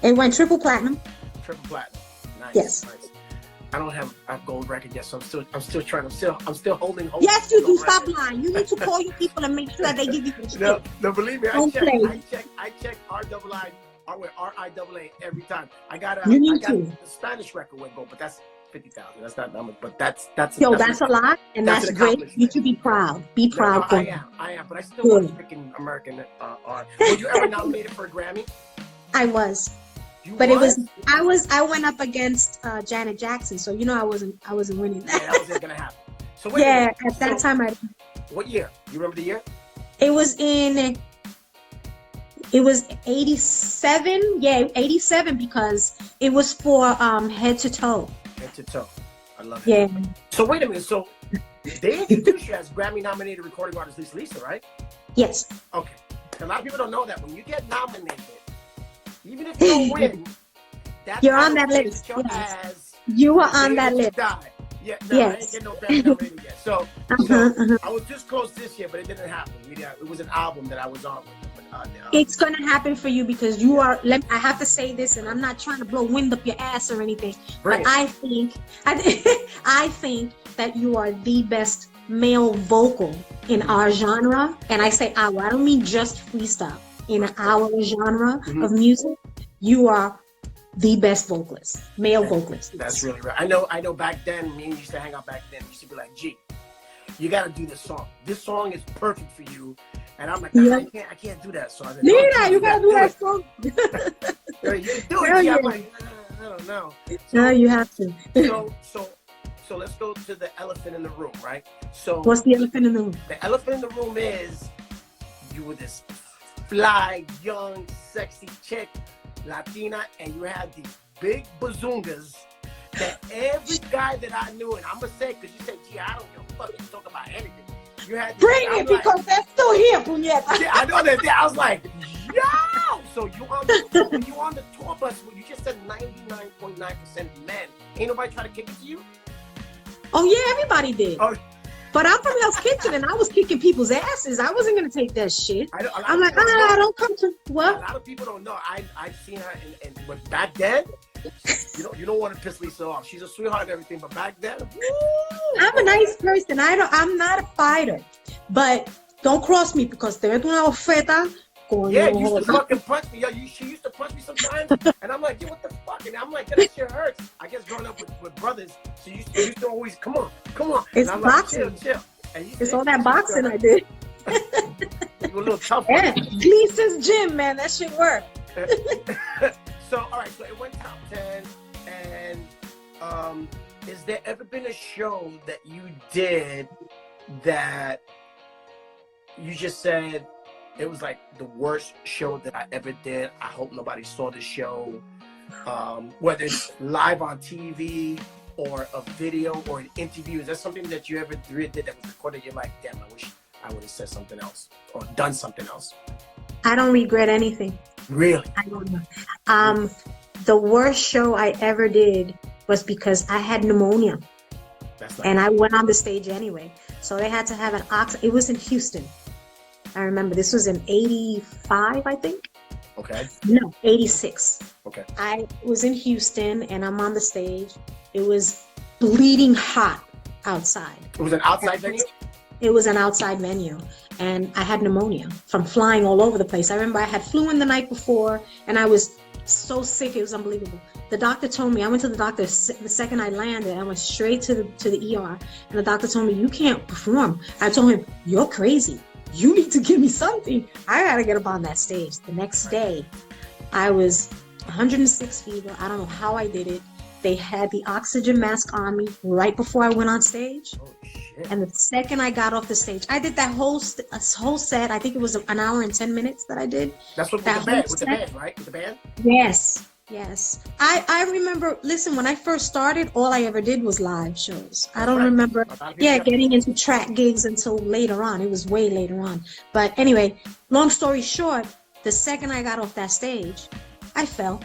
It went triple platinum. Triple platinum. Nice. Yes. Nice. I don't have a gold record yet, so I'm still trying. I'm still holding hope. Yes, you do. Stop lying. You need to call your people and make sure that they give you the No, believe me. I check RIAA every time. I got the Spanish record went gold, but that's 50,000. That's not number, but that's a lot, and that's great. You should be proud. Be proud. No, I am, but I still want freaking American art. Were you ever nominated for a Grammy? I was. I went up against Janet Jackson, so I wasn't winning that. Yeah, that wasn't gonna happen. So at that time what year? You remember the year? It was 87. Yeah, 87 because it was for Head to Toe. Head to Toe. I love it. Yeah. So wait a minute. So they introduced you as Grammy-nominated recording artist Lisa, right? Yes. Okay. A lot of people don't know that when you get nominated, even if you don't win, you're on that list. Yes. You are on that list. Yeah, no, yes. I ain't getting no Grammy nominated yet. So I was just close this year, but it didn't happen. It was an album that I was on with. It's gonna happen for you because you are. I have to say this, and I'm not trying to blow wind up your ass or anything. But I think that you are the best male vocal in our genre, and I say our. I don't mean just freestyle. In our genre of music, you are the best vocalist, male vocalist. That's really right. I know. Back then, me and you used to hang out. Back then, we used to be like, "Gee, you got to do this song. This song is perfect for you." And I'm like, nah, I can't do that song. Nina, you gotta do that song. You can do it. I'm like, I don't know. No, you have to. So let's go to the elephant in the room, right? So what's the elephant in the room? The elephant in the room is you were this fly, young, sexy chick, Latina, and you had these big bazungas that every guy that I knew, and I'm gonna say, because you said, gee, I don't give a fuck, you talk about anything. You had bring it because they're still here, puñeta. Yeah, I know that. I was like, yo! So you on the tour bus, you just said 99.9% men. Ain't nobody try to kick it to you? Oh yeah, everybody did. Oh, But I'm from Hell's Kitchen, and I was kicking people's asses. I wasn't gonna take that shit. I'm like, I don't come to a what? lot of people don't know. I've seen her, but back then, you don't want to piss Lisa off. She's a sweetheart and everything, but back then, woo! I'm a nice person. I'm not a fighter, but don't cross me because te meto una oferta. Yeah, you used to fucking punch me. She used to punch me sometimes, and I'm like, what the fuck? And I'm like, that shit hurts. I guess growing up with brothers, so you used to always, come on. It's and I'm boxing. Like, chill. And it's all that boxing I did. You were a little tough. Yeah, Lisa's gym, man, that shit worked. So, all right, so it went top 10, and has there ever been a show that you did that you just said, it was like the worst show that I ever did. I hope nobody saw the show. Whether it's live on TV or a video or an interview, is that something that you ever did that was recorded? You're like, damn, I wish I would have said something else or done something else. I don't regret anything. Really? I don't know. The worst show I ever did was because I had pneumonia. And I went on the stage anyway. So they had to have an oxygen. It was in Houston. I remember this was in 85, I think. Okay. No, 86. Okay. I was in Houston and I'm on the stage. It was bleeding hot outside. It was an outside venue? It was an outside venue. And I had pneumonia from flying all over the place. I remember I had flu in the night before and I was so sick. It was unbelievable. The doctor told me, I went to the doctor the second I landed. I went straight to the ER. And the doctor told me, you can't perform. I told him, you're crazy. You need to give me something. I got to get up on that stage. The next day, I was 106 fever. I don't know how I did it. They had the oxygen mask on me right before I went on stage. Oh, shit. And the second I got off the stage, I did that whole set. I think it was an hour and 10 minutes that I did. That's what with the band, right? With the band? Yes. I remember, listen, when I first started, all I ever did was live shows. I don't remember, getting into track gigs until later on. It was way later on. But anyway, long story short, the second I got off that stage, I fell.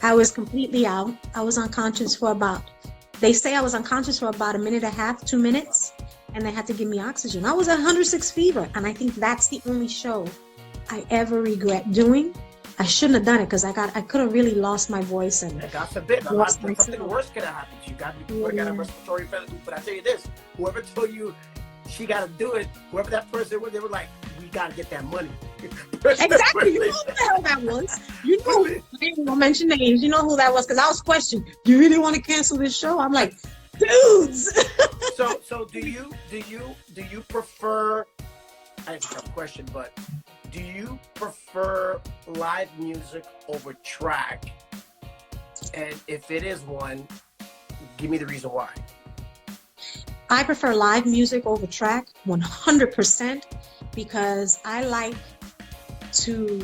I was completely out. I was unconscious for they say I was unconscious for about a minute and a half, 2 minutes, and they had to give me oxygen. I was at 106 fever, and I think that's the only show I ever regret doing. I shouldn't have done it because I could have really lost my voice and God forbid, something worse could have happened. You got a respiratory infection. But I tell you this: whoever told you she got to do it, whoever that person was, they were like, "We got to get that money." Exactly. You know who the hell that was. You know, I ain't gonna mention names. You know who that was because I was questioned. You really want to cancel this show? I'm like, dudes. So do you prefer? I have a question, but. Do you prefer live music over track? And if it is one, give me the reason why. I prefer live music over track 100% because I like to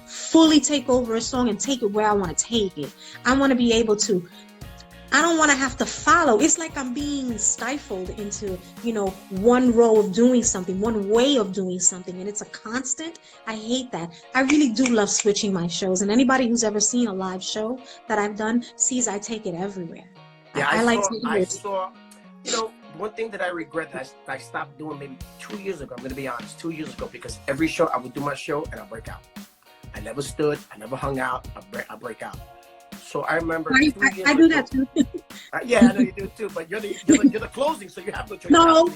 fully take over a song and take it where I want to take it. I want to be able to, I don't want to have to follow. It's like I'm being stifled into, one row of doing something, one way of doing something, and it's a constant. I hate that. I really do love switching my shows, and anybody who's ever seen a live show that I've done sees I take it everywhere. Yeah, I saw, one thing that I regret that I stopped doing maybe 2 years ago. I'm going to be honest, 2 years ago, because every show I would do my show and I break out. I never stood, I never hung out, I break out. So I remember. I do that too. Yeah, I know you do too. But you're the closing, so you have no choice. No.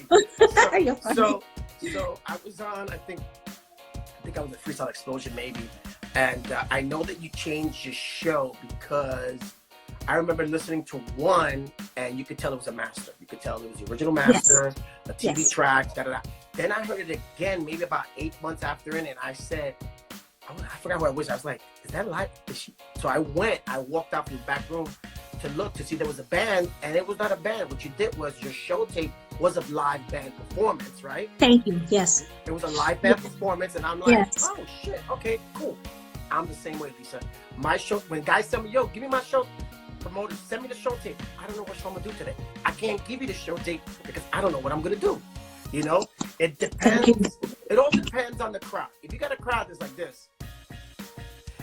So I was on. I think I was at Freestyle Explosion maybe, and I know that you changed your show because I remember listening to one, and you could tell it was a master. You could tell it was the original master, the TV track. Then I heard it again, maybe about 8 months after it, and I said. I forgot where I was. I was like, is that live? So I walked out from the back room to look to see there was a band, and it was not a band. What you did was your show tape was a live band performance, right? Thank you. Yes. It was a live band performance, and I'm like, oh shit, okay, cool. I'm the same way, Lisa. My show, when guys tell me, yo, give me my show, promoters, send me the show tape. I don't know what show I'm gonna do today. I can't give you the show tape because I don't know what I'm gonna do. It depends. It all depends on the crowd. If you got a crowd that's like this,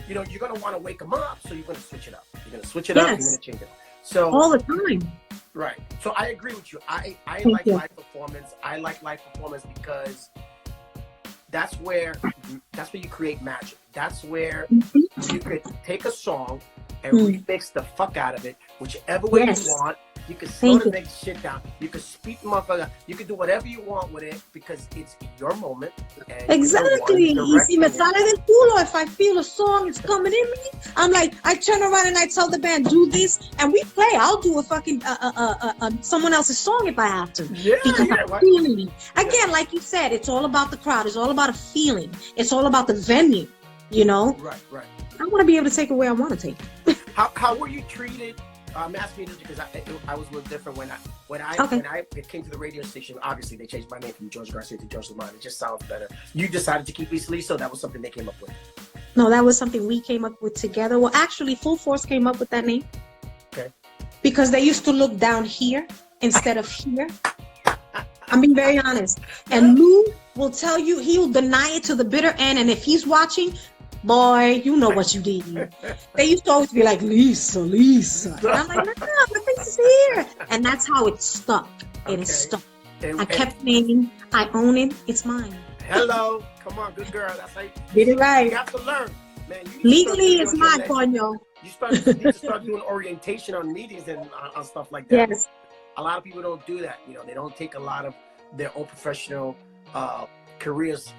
you're going to want to wake them up, so you're going to switch it up. You're going to switch it up, you're going to change it. So all the time. Right. So I agree with you. I Thank like you. live performance. I like live performance because that's where you create magic. That's where Mhm. you could take a song and Mm. remix the fuck out of it, whichever way Yes. you want. You can slow Thank the you. next shit down. You can speak the motherfucker. You can do whatever you want with it because it's your moment and you're the one Exactly. Y si directing me it. sale del culo, if I feel a song is coming in me, I'm like, I turn around and I tell the band, do this, and we play. I'll do a fucking someone else's song if I have to, Yeah, because yeah. I'm What? feeling it. Again, like you said, it's all about the crowd. It's all about a feeling. It's all about the venue. You know, Right, right. I want to be able to take it where I want to take it. How were you treated? I'm asking you this because I was a little different when I came to the radio station. Obviously, they changed my name from George Garcia to George Lamont. It just sounds better. You decided to keep Lisa Lee, so that was something they came up with. No, that was something we came up with together. Well, actually, Full Force came up with that name. Okay. Because they used to look down here instead of here. I'm being very honest. And Lou will tell you, he'll deny it to the bitter end. And if he's watching, boy, you know what you did. They used to always be like, Lisa, Lisa. And I'm like, no, my face is here. And that's how it stuck. It is stuck. I kept saying, I own it. It's mine. Hello. Come on, good girl. That's how you Did it right. You have to learn. Man, you Legally, it's my coño. You need to start doing orientation on meetings and on stuff like that. Yes. A lot of people don't do that. You know, they don't take a lot of their own professional careers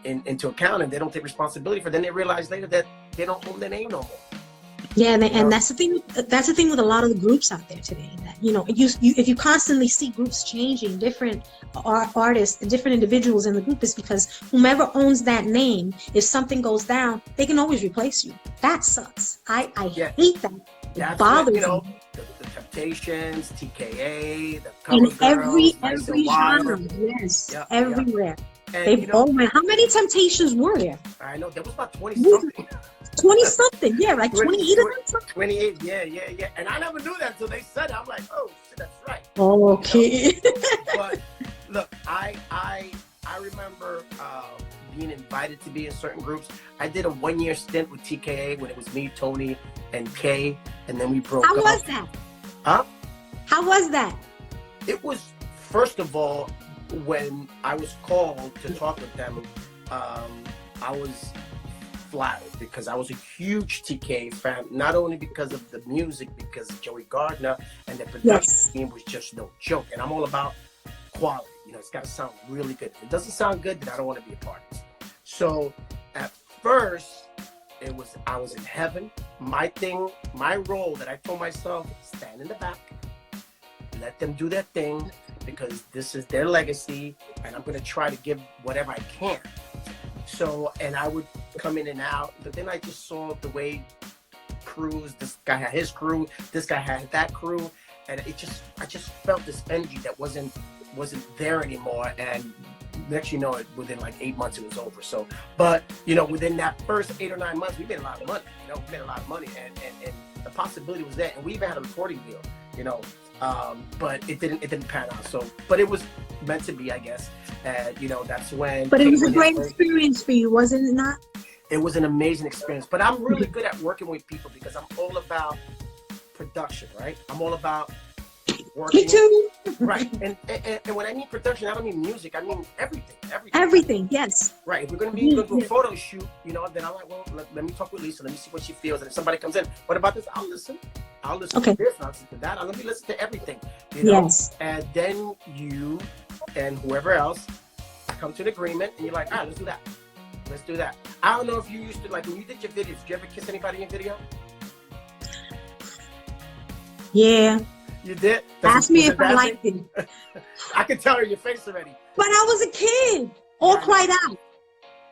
into account, and they don't take responsibility for it. Then they realize later that they don't own their name no more. Yeah, and that's the thing. That's the thing with a lot of the groups out there today. That if you constantly see groups changing, different artists, different individuals in the group, is because whomever owns that name, if something goes down, they can always replace you. That sucks. I hate that. It bothers me. The Temptations, TKA, the In Cover Girls, every genre, yes, Yep, everywhere. And, They've all went. How many Temptations were there? I know there was about 20 something. 20 something, yeah, like 28 or something. 28, yeah. And I never knew that until they said it. I'm like, oh shit, that's right. Okay. But look, I remember being invited to be in certain groups. I did a 1-year stint with TKA when it was me, Tony, and Kay, and then we broke up. How was that? Huh? How was that? It was, first of all, when I was called to talk with them, I was flattered because I was a huge TK fan, not only because of the music, because Joey Gardner and the production team was just no joke. And I'm all about quality. You know, it's got to sound really good. If it doesn't sound good, then I don't want to be a part of it. So at first, I was in heaven. My role that I told myself, stand in the back, let them do their thing, because this is their legacy, and I'm going to try to give whatever I can. So, and I would come in and out, but then I just saw the way crews, this guy had his crew, this guy had that crew, and I just felt this energy that wasn't there anymore. And next you know it, within like 8 months it was over. So, but you know, within that first 8 or 9 months, we made a lot of money. You know, we made a lot of money, and the possibility was there, and we even had a recording deal. You know, but it didn't pan out. So, but it was meant to be, I guess. And you know, that's when. But it was a great experience for you, wasn't it not? It was an amazing experience. But I'm really good at working with people because I'm all about production, right? I'm all about working. Me too. Right. And when I mean production, I don't mean music. I mean everything. Everything, yes. Right. If we're going to do a photo shoot, you know, then I'm like, well, let me talk with Lisa. Let me see what she feels. And if somebody comes in, what about this? I'll listen. I'll listen to this. I'll listen to that. Let me listen to everything. You know? Yes. And then you and whoever else come to an agreement, and you're like, all right, let's do that. Let's do that. I don't know if you used to, like, when you did your videos, did you ever kiss anybody in video? Yeah. You did? Ask me if I liked it. I can tell her your face already. But I was a kid. All cried out.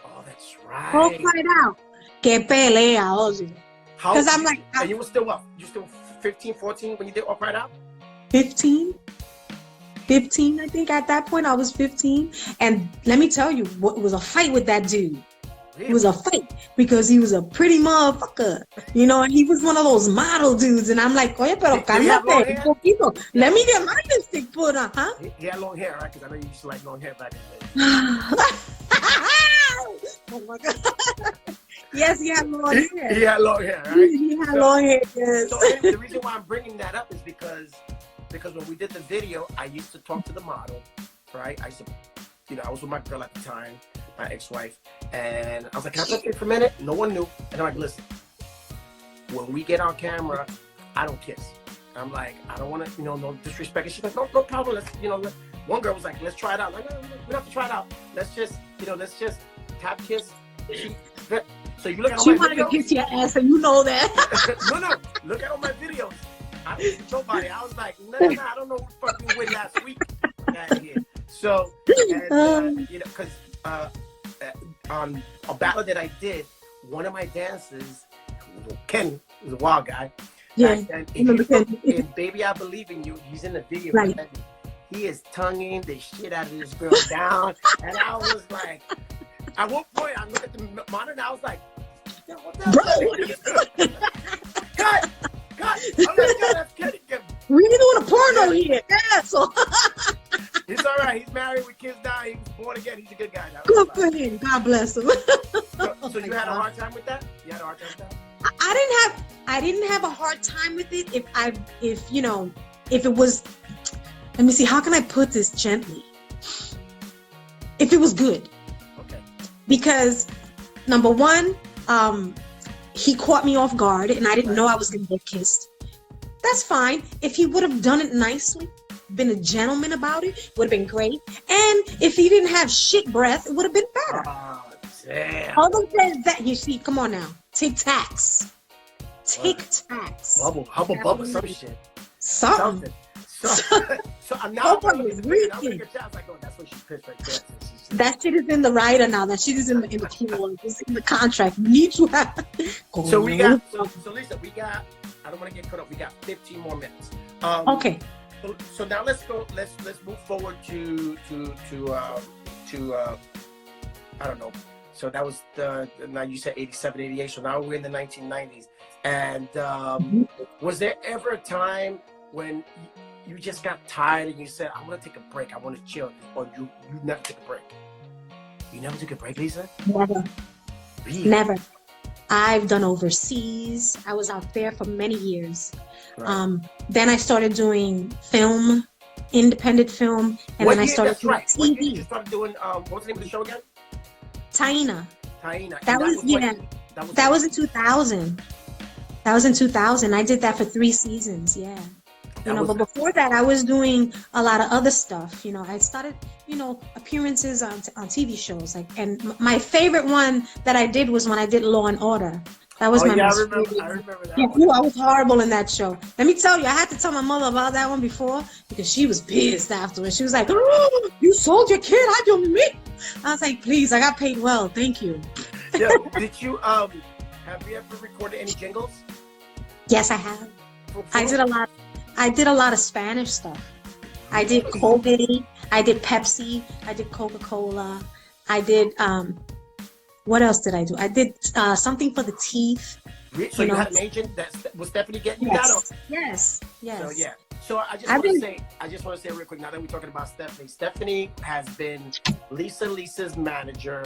Oh, that's right. All cried out. Que pelea, Ozzy. Because I'm like... And you were still what? You still 15, 14 when you did All Cried Out? 15, I think. At that point, I was 15. And let me tell you, it was a fight with that dude. It was a fight because he was a pretty motherfucker, you know, and he was one of those model dudes. And I'm like, oye, pero cálmate un poquito. Let me get my lipstick put on, huh? He had long hair, right? Because I know you used to like long hair back in the day. Oh my God. Yes, he had long hair. He had long hair, right? He had long hair, yes. So the reason why I'm bringing that up is because because when we did the video, I used to talk to the model, right? I used to, I was with my girl at the time, my ex-wife, and I was like, can I talk to you for a minute? No one knew. And I'm like, listen, when we get on camera, I don't kiss. I'm like, I don't want to, no disrespect. And she's like, no problem. Let's, one girl was like, let's try it out. I'm like, no, we don't have to try it out. Let's just tap kiss. So you look at all my videos. She wanted to kiss your ass, and you know that. No. Look at all my videos. I didn't show nobody. I was like, no, I don't know who fucking win last week. Out of here. So, because on a ballad that I did, one of my dancers, Ken, was a wild guy. Yeah. And Baby, I Believe in You, he's in the video. Right. He is tonguing the shit out of this girl down. And I was like, at one point, I looked at the monitor and I was like, what the hell? Cut! I'm like, God, that's Kenny. We ain't doing a porno here. Yeah, so. He's all right. He's married with kids now. He was born again. He's a good guy now. Good for him. God bless him. So you had a hard time with that? You had a hard time with that? I didn't have a hard time with it if it was, let me see, how can I put this gently? If it was good. Okay. Because number one, he caught me off guard and I didn't know I was gonna get kissed. That's fine. If he would have done it nicely, been a gentleman about it, would have been great. And if he didn't have shit breath, it would have been better. Oh, damn. Other than that, you see, come on now. Tic Tacs. Tic Tacs. Bubble, some shit. Something. So I'm now going to look at the picture. I'm going to get like, oh, that's what she pitched right there. That shit is in the writer now. That shit is in the keyword. It's in the contract. You need to have. So we got. So Lisa, we got. I don't want to get cut off. We got 15 more minutes. Okay. So now let's go. Let's move forward to I don't know. So that was now you said 87, 88. So now we're in the 1990s. And was there ever a time when you just got tired and you said, I want to take a break, I want to chill, or you never took a break? You never took a break, Lisa? Never. Really? Never. I've done overseas. I was out there for many years. Right. Then I started doing film, independent film, and then I started doing TV. What year you started doing? What's the name of the show again? Taina. That was in 2000. That was in 2000. I did that for 3 seasons. Yeah. But before that, I was doing a lot of other stuff. I started, appearances on TV shows. And my favorite one that I did was when I did Law and Order. That was my most favorite. I remember that. Yeah, I was horrible in that show. Let me tell you, I had to tell my mother about that one before because she was pissed afterwards. She was like, "Oh, you sold your kid? How'd you meet?" I was like, "Please, I got paid well. Thank you." Yeah. Did you have you ever recorded any jingles? Yes, I have. I did a lot of Spanish stuff. I did Colgate, I did Pepsi, I did Coca-Cola, I did what else did I do? I did something for the teeth. So you had an agent was Stephanie getting you that? Yes. So yeah. So I just want to say real quick, now that we're talking about Stephanie. Stephanie has been Lisa's manager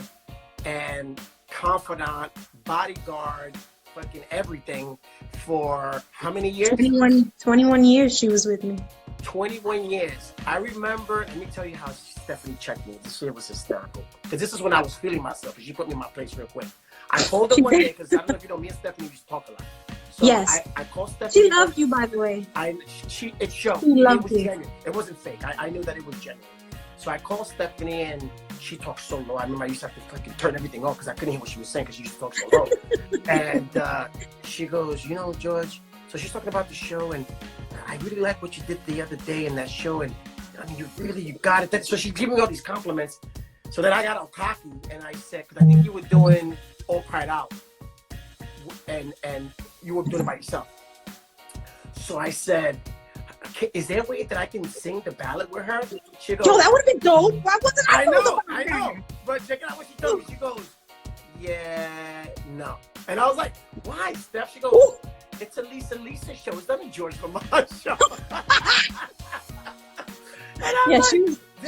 and confidant, bodyguard, fucking everything for how many years? 21 years she was with me. 21 years. I remember, let me tell you how Stephanie checked me. This shit was hysterical. Because this is when I was feeling myself. She put me in my place real quick. I called her one day, because I don't know if you know, me and Stephanie used to talk a lot. So yes. I called Stephanie. She loved you, by the way. It showed. She loved you. Genuine. It wasn't fake. I knew that it was genuine. So I called Stephanie and she talked so low. I remember I used to have to fucking turn everything off because I couldn't hear what she was saying because she used to talk so low. And she goes, George, so she's talking about the show and I really like what you did the other day in that show and I mean, you got it. So she's giving me all these compliments. So then I got all cocky and I said, because I think you were doing All Cried Out and you were doing it by yourself. So I said, is there a way that I can sing the ballad with her? She goes, yo, that would have been dope. Why wasn't I know. But check out what she told me. She goes, yeah, no. And I was like, why, Steph? She goes, ooh, it's a Lisa show. It's not a George Lamont show. Yeah, like,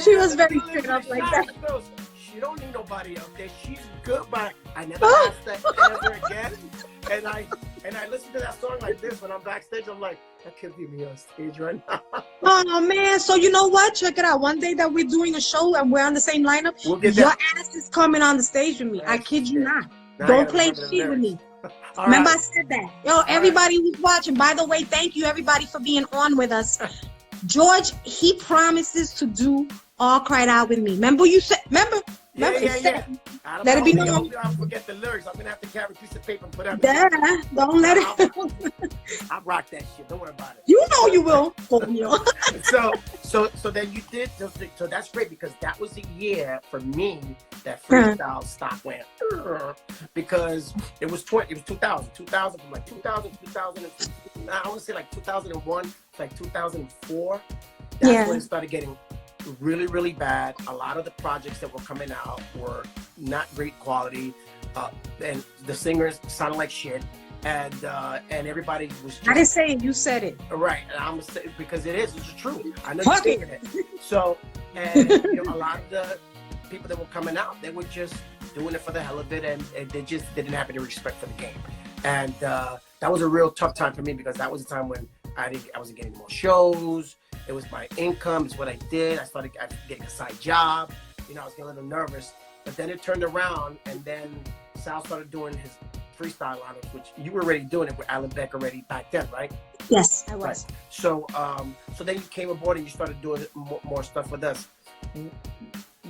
she was very straight up like that. She goes, she don't need nobody up there. She's good, but I never asked that ever again. And And I listen to that song like this when I'm backstage. I'm like, that could be me on stage right now. Oh man, so you know what? Check it out. One day that we're doing a show and we're on the same lineup, We'll get your that. ass is coming on the stage with me. I kid you not. Now I Don't gotta play remember the shit with lyrics. me. All Remember right. I said that. Yo, everybody who's watching, by the way, thank you everybody for being on with us. George, he promises to do All Cried Out with me. Remember you said, remember Yeah. it said, I don't let it be know. known. I'll forget the lyrics. I'm gonna have to carry a piece of paper and put out. Yeah, don't let it. I'll rock that shit. Don't worry about it. You know you will. So then you did. So that's great because that was the year for me that freestyle stock went because it was 2000 from like 2000 I want to say like 2001 to like 2004. That's when it started getting really, really bad. A lot of the projects that were coming out were not great quality, and the singers sounded like shit, and everybody was just, I didn't say it, you said it. Right, and I'm gonna say because it's true. I know Fuck you're thinking it. So, and a lot of the people that were coming out, they were just doing it for the hell of it, and they just didn't have any respect for the game. And that was a real tough time for me because that was a time when I wasn't getting more shows. It was my income. It's what I did. I started getting a side job. I was getting a little nervous. But then it turned around, and then Sal started doing his freestyle lineups, which you were already doing it with Alan Beck already back then, right? Yes, I was. Right. So, so then you came aboard and you started doing more stuff with us.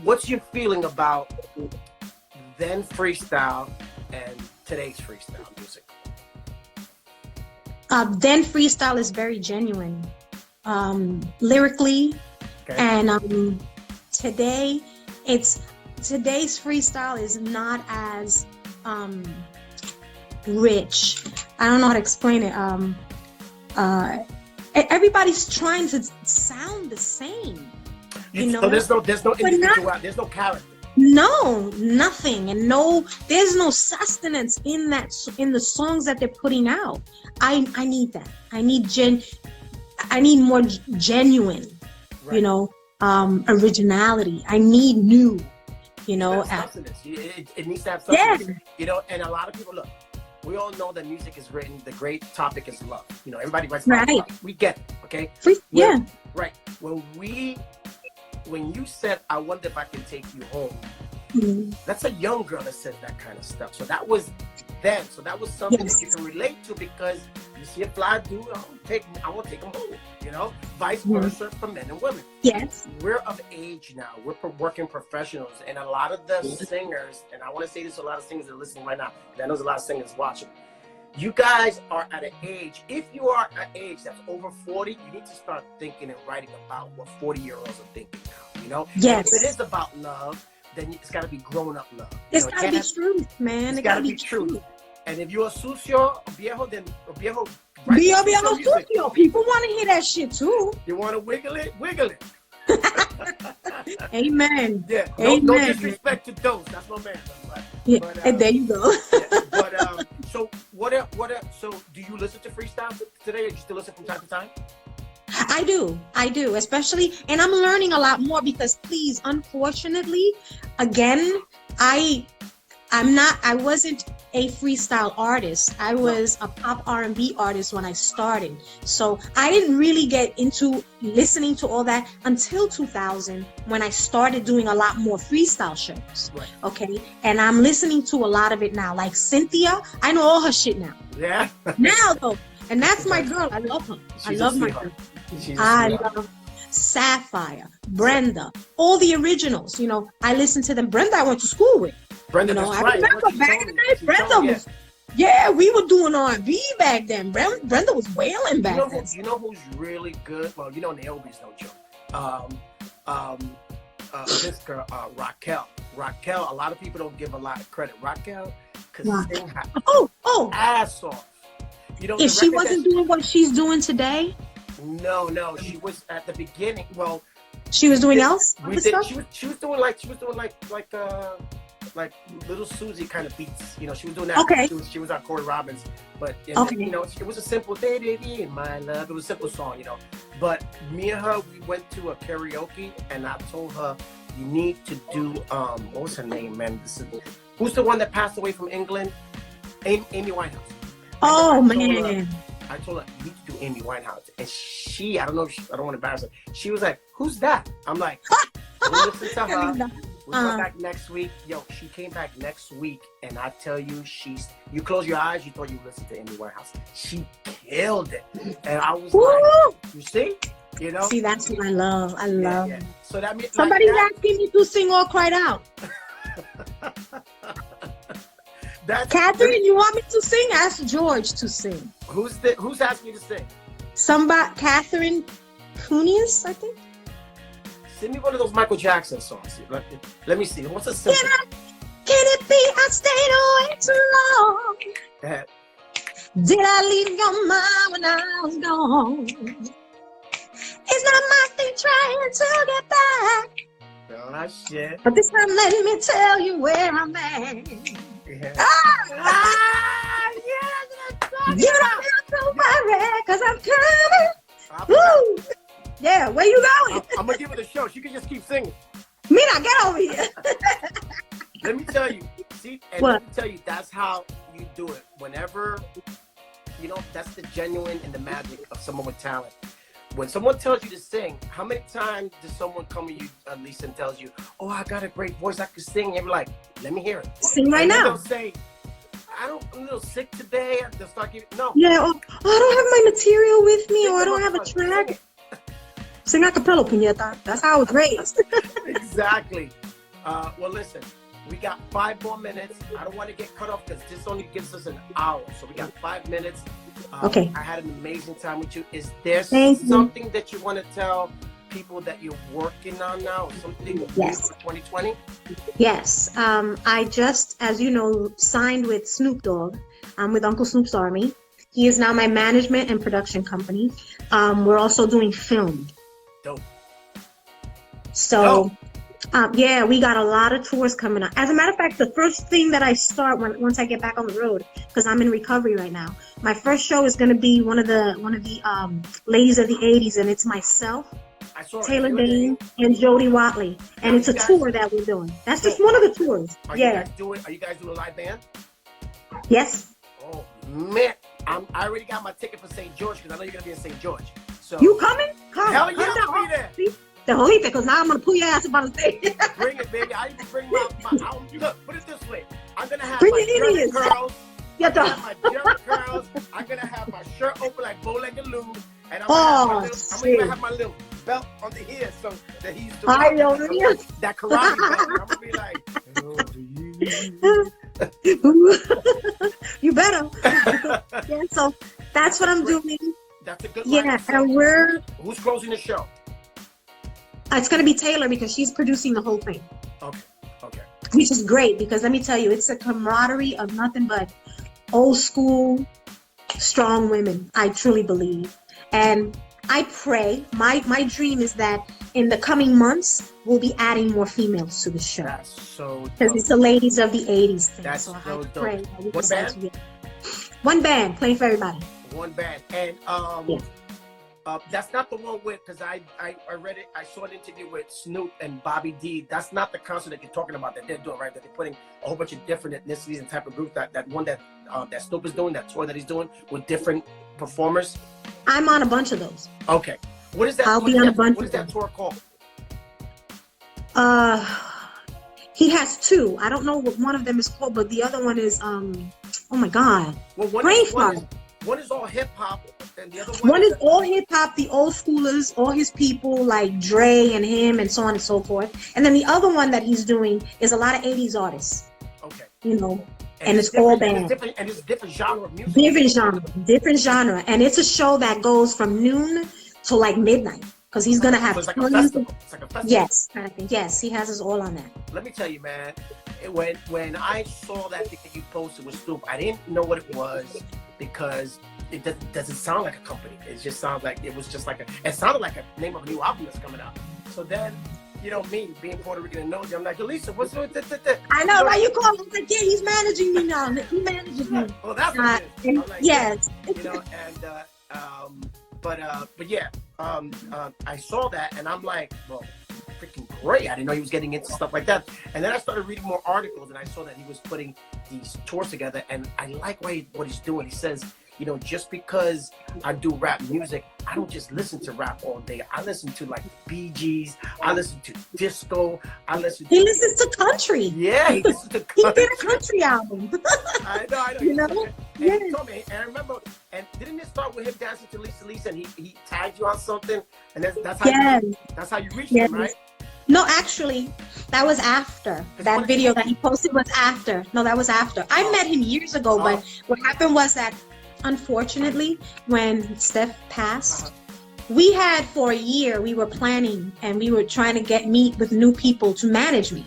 What's your feeling about then freestyle and today's freestyle music? Then freestyle is very genuine. Lyrically, and today's freestyle is not as rich. I don't know how to explain it. Everybody's trying to sound the same. So there's no individual, there's no character. No, nothing, and there's no sustenance in the songs that they're putting out. I need that. I need more genuine, right. Originality. I need new, substance. It needs to have substance. And a lot of people, look, we all know that music is written, the great topic is love. Everybody writes about love. We get it, okay? Right. When you said, I wonder if I can take you home, that's a young girl that says that kind of stuff. So that was then. So that was something that you can relate to because you see a fly dude, I want to take him home, vice versa for men and women. Yes. We're of age now. We're working professionals. And a lot of the singers, and I want to say this to a lot of singers that are listening right now, and I know there's a lot of singers watching. You guys are at an age, if you are at an age that's over 40, you need to start thinking and writing about what 40-year-olds are thinking now, Yes. And if it is about love, then it's got to be grown-up love. It's got to be true, man. It's got to be true. And if you're a sucio, a viejo, then a viejo, sucio. People want to hear that shit too. You want to wiggle it? Wiggle it. Amen. Yeah. Amen. No disrespect to those. That's my man. And there you go. So so do you listen to freestyle today, or do you still listen from time to time? I do, especially, and I'm learning a lot more because unfortunately, again, I wasn't a freestyle artist. I was a pop R&B artist when I started. So I didn't really get into listening to all that until 2000 when I started doing a lot more freestyle shows. Right. Okay. And I'm listening to a lot of it now. Like Cynthia, I know all her shit now. Yeah. Now though. And that's my girl. I love her. I love my girl. I love Sapphire, Brenda, all the originals. I listen to them. Brenda, I went to school with. Brenda, I remember back in the day, Brenda was. Yeah, we were doing R&B back then. Brenda was wailing back then. You know who's really good? Well, Naomi's no joke. This girl, Raquel. Raquel, a lot of people don't give a lot of credit. Raquel could sing her ass off. If she wasn't doing what she's doing today? No, she was at the beginning. Well, she was doing else. She was doing like Little Susie kind of beats. She was doing that. Okay. She was on Corey Robbins, but it was a simple day in my love. It was a simple song, But me and her, we went to a karaoke, and I told her, you need to do what was her name, man? Who's the one that passed away from England? Amy Winehouse. Oh I told her, man. you need to do Amy Winehouse. And she, I don't know, I don't want to embarrass her. She was like, who's that? I'm like, we'll listen to her. We'll come back next week. Yo, she came back next week, and I tell you, you close your eyes, you thought you listened to Amy Winehouse. She killed it. And I was like, you see? You know? See, that's what I love. I love. Yeah. So that means somebody's asking me to sing or cried out. Catherine, you want me to sing? Ask George to sing. Who's asking me to sing? Catherine Cunius, I think. Sing me one of those Michael Jackson songs. Let me see. What's a simple? Can it be I stayed away too long? Go ahead. Did I leave your mind when I was gone? It's not my thing trying to get back. Oh, shit. But this time, let me tell you where I'm at. Yeah. You don't have to worry, cause I'm coming. Woo! Yeah, where you going? I'm gonna give it a show. She can just keep singing. Mina, get over here. Let me tell you. See, and what? Let me tell you, that's how you do it. Whenever, that's the genuine and the magic of someone with talent. When someone tells you to sing, how many times does someone come to you, Lisa, and tells you, "Oh, I got a great voice, I can sing"? And you're like, "Let me hear it." Sing right now. They'll say, I'm a little sick today. They'll start giving Yeah, I don't have my material with me, or I don't have a track. Sing a cappella, puñeta. That's how I was raised. Exactly. Well, listen, we got 5 more minutes. I don't want to get cut off because this only gives us an hour. So we got 5 minutes. Okay. I had an amazing time with you. Is there something that you want to tell people that you're working on now? Or something for 2020? Yes. I just, as you know, signed with Snoop Dogg. I'm with Uncle Snoop's Army. He is now my management and production company. We're also doing film. Dope. So, yeah, we got a lot of tours coming up. As a matter of fact, the first thing that I start once I get back on the road, because I'm in recovery right now, my first show is going to be one of the ladies of the 80s, and it's myself, Taylor Dane, and Jody Watley, and it's a tour that we're doing. That's just one of the tours. Are you guys doing a live band? Yes. Oh man, I already got my ticket for St. George because I know you're gonna be in St. George. So you coming? Come. Hell yeah, I'll be there. The Jolite, because now I'm gonna pull your ass about the stage. Bring it, baby. I even bring my look. Put it this way. I'm gonna have my Jerry curls. I'm gonna have my Jerry curls. I'm gonna have my shirt open like bow-legged Lou, and I'm gonna even have my little belt on the ear so that he's that karate belt. I'm gonna be like, you better. Yeah, so that's what I'm doing. That's a good. Yeah, and who's closing the show? It's going to be Taylor because she's producing the whole thing. Okay. Which is great because let me tell you, it's a camaraderie of nothing but old school, strong women. I truly believe. And I pray, my dream is that in the coming months, we'll be adding more females to the show. That's so dope. Because it's the ladies of the 80s thing. That's so so I dope. pray that we One band? One band playing for everybody. One band. And that's not the one with, because I read it, I saw an interview with Snoop and Bobby D. That's not the concert that you're talking about that they're doing, right? That they're putting a whole bunch of different ethnicities and type of groups. That one that Snoop is doing, that tour that he's doing with different performers. I'm on a bunch of those. Okay. What is that? I'll be on a bunch. What is that tour called? He has 2. I don't know what one of them is called, but the other one is oh my God. Well, one is all hip hop, and the other one is all hip hop, the old schoolers, all his people like Dre and him, and so on and so forth. And then the other one that he's doing is a lot of 80s artists. Okay. And it's all band. And it's different genre of music. Different genre. And it's a show that goes from noon to like midnight. Because he's going to have... So it's like a festival. It's like a festival. Yes, I think. Yes, he has us all on that. Let me tell you, man, when I saw that thing that you posted with Snoop, I didn't know what it was because it doesn't sound like a company. It just sounds like it was just like it sounded like a name of a new album that's coming out. So then, me being Puerto Rican and nosy, I'm like, Elisa, what's with this? I know, why you call him? Like, yeah, he's managing me now. He manages me. Well, that's what it is. Like, yes. But yeah, I saw that and I'm like, well, freaking great. I didn't know he was getting into stuff like that. And then I started reading more articles, and I saw that he was putting these tours together. And I like what he's doing. He says, you know, just because I do rap music, I don't just listen to rap all day. I listen to like the Bee Gees. I listen to disco. He listens to country. Yeah, he listens to country. He did a country album. I know. You know? And he told me, and I remember, and didn't it start with him dancing to Lisa, and he tagged you on something, and that's how you reached him, right? No, actually, that was after. That video that he posted was after. No, that was after. I met him years ago, but what happened was that, unfortunately, when Steph passed, we had for a year, we were planning and we were trying to meet with new people to manage me.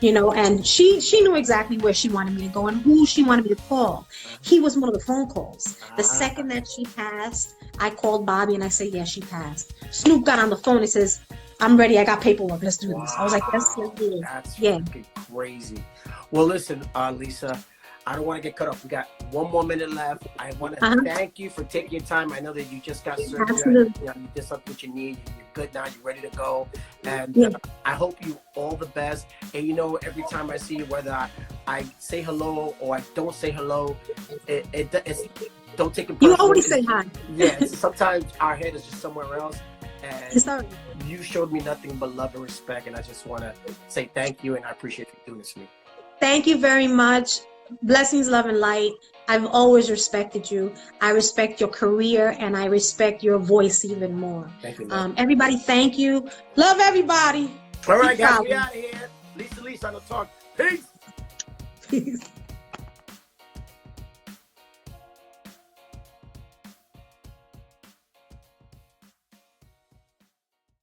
You know, and she knew exactly where she wanted me to go and who she wanted me to call. He was one of the phone calls. The second that she passed, I called Bobby and I said, yeah, she passed. Snoop got on the phone and says, I'm ready. I got paperwork. Let's do this. I was like, let's do it. That's fucking crazy. Well, listen, Lisa, I don't want to get cut off. We got one more minute left. I want to thank you for taking your time. I know that you just got surgery. Absolutely. You know, you did something what you need. You're good now. You're ready to go. And I hope you all the best. And you know, every time I see you, whether I say hello or I don't say hello, it's don't take it personally. You always say hi. Yeah, sometimes our head is just somewhere else. And sorry. You showed me nothing but love and respect. And I just want to say thank you. And I appreciate you doing this to me. Thank you very much. Blessings, love, and light. I've always respected you. I respect your career, and I respect your voice even more. Thank you. Everybody, thank you. Love everybody. All right, guys, we out of here. Lisa on the talk. Peace. Peace.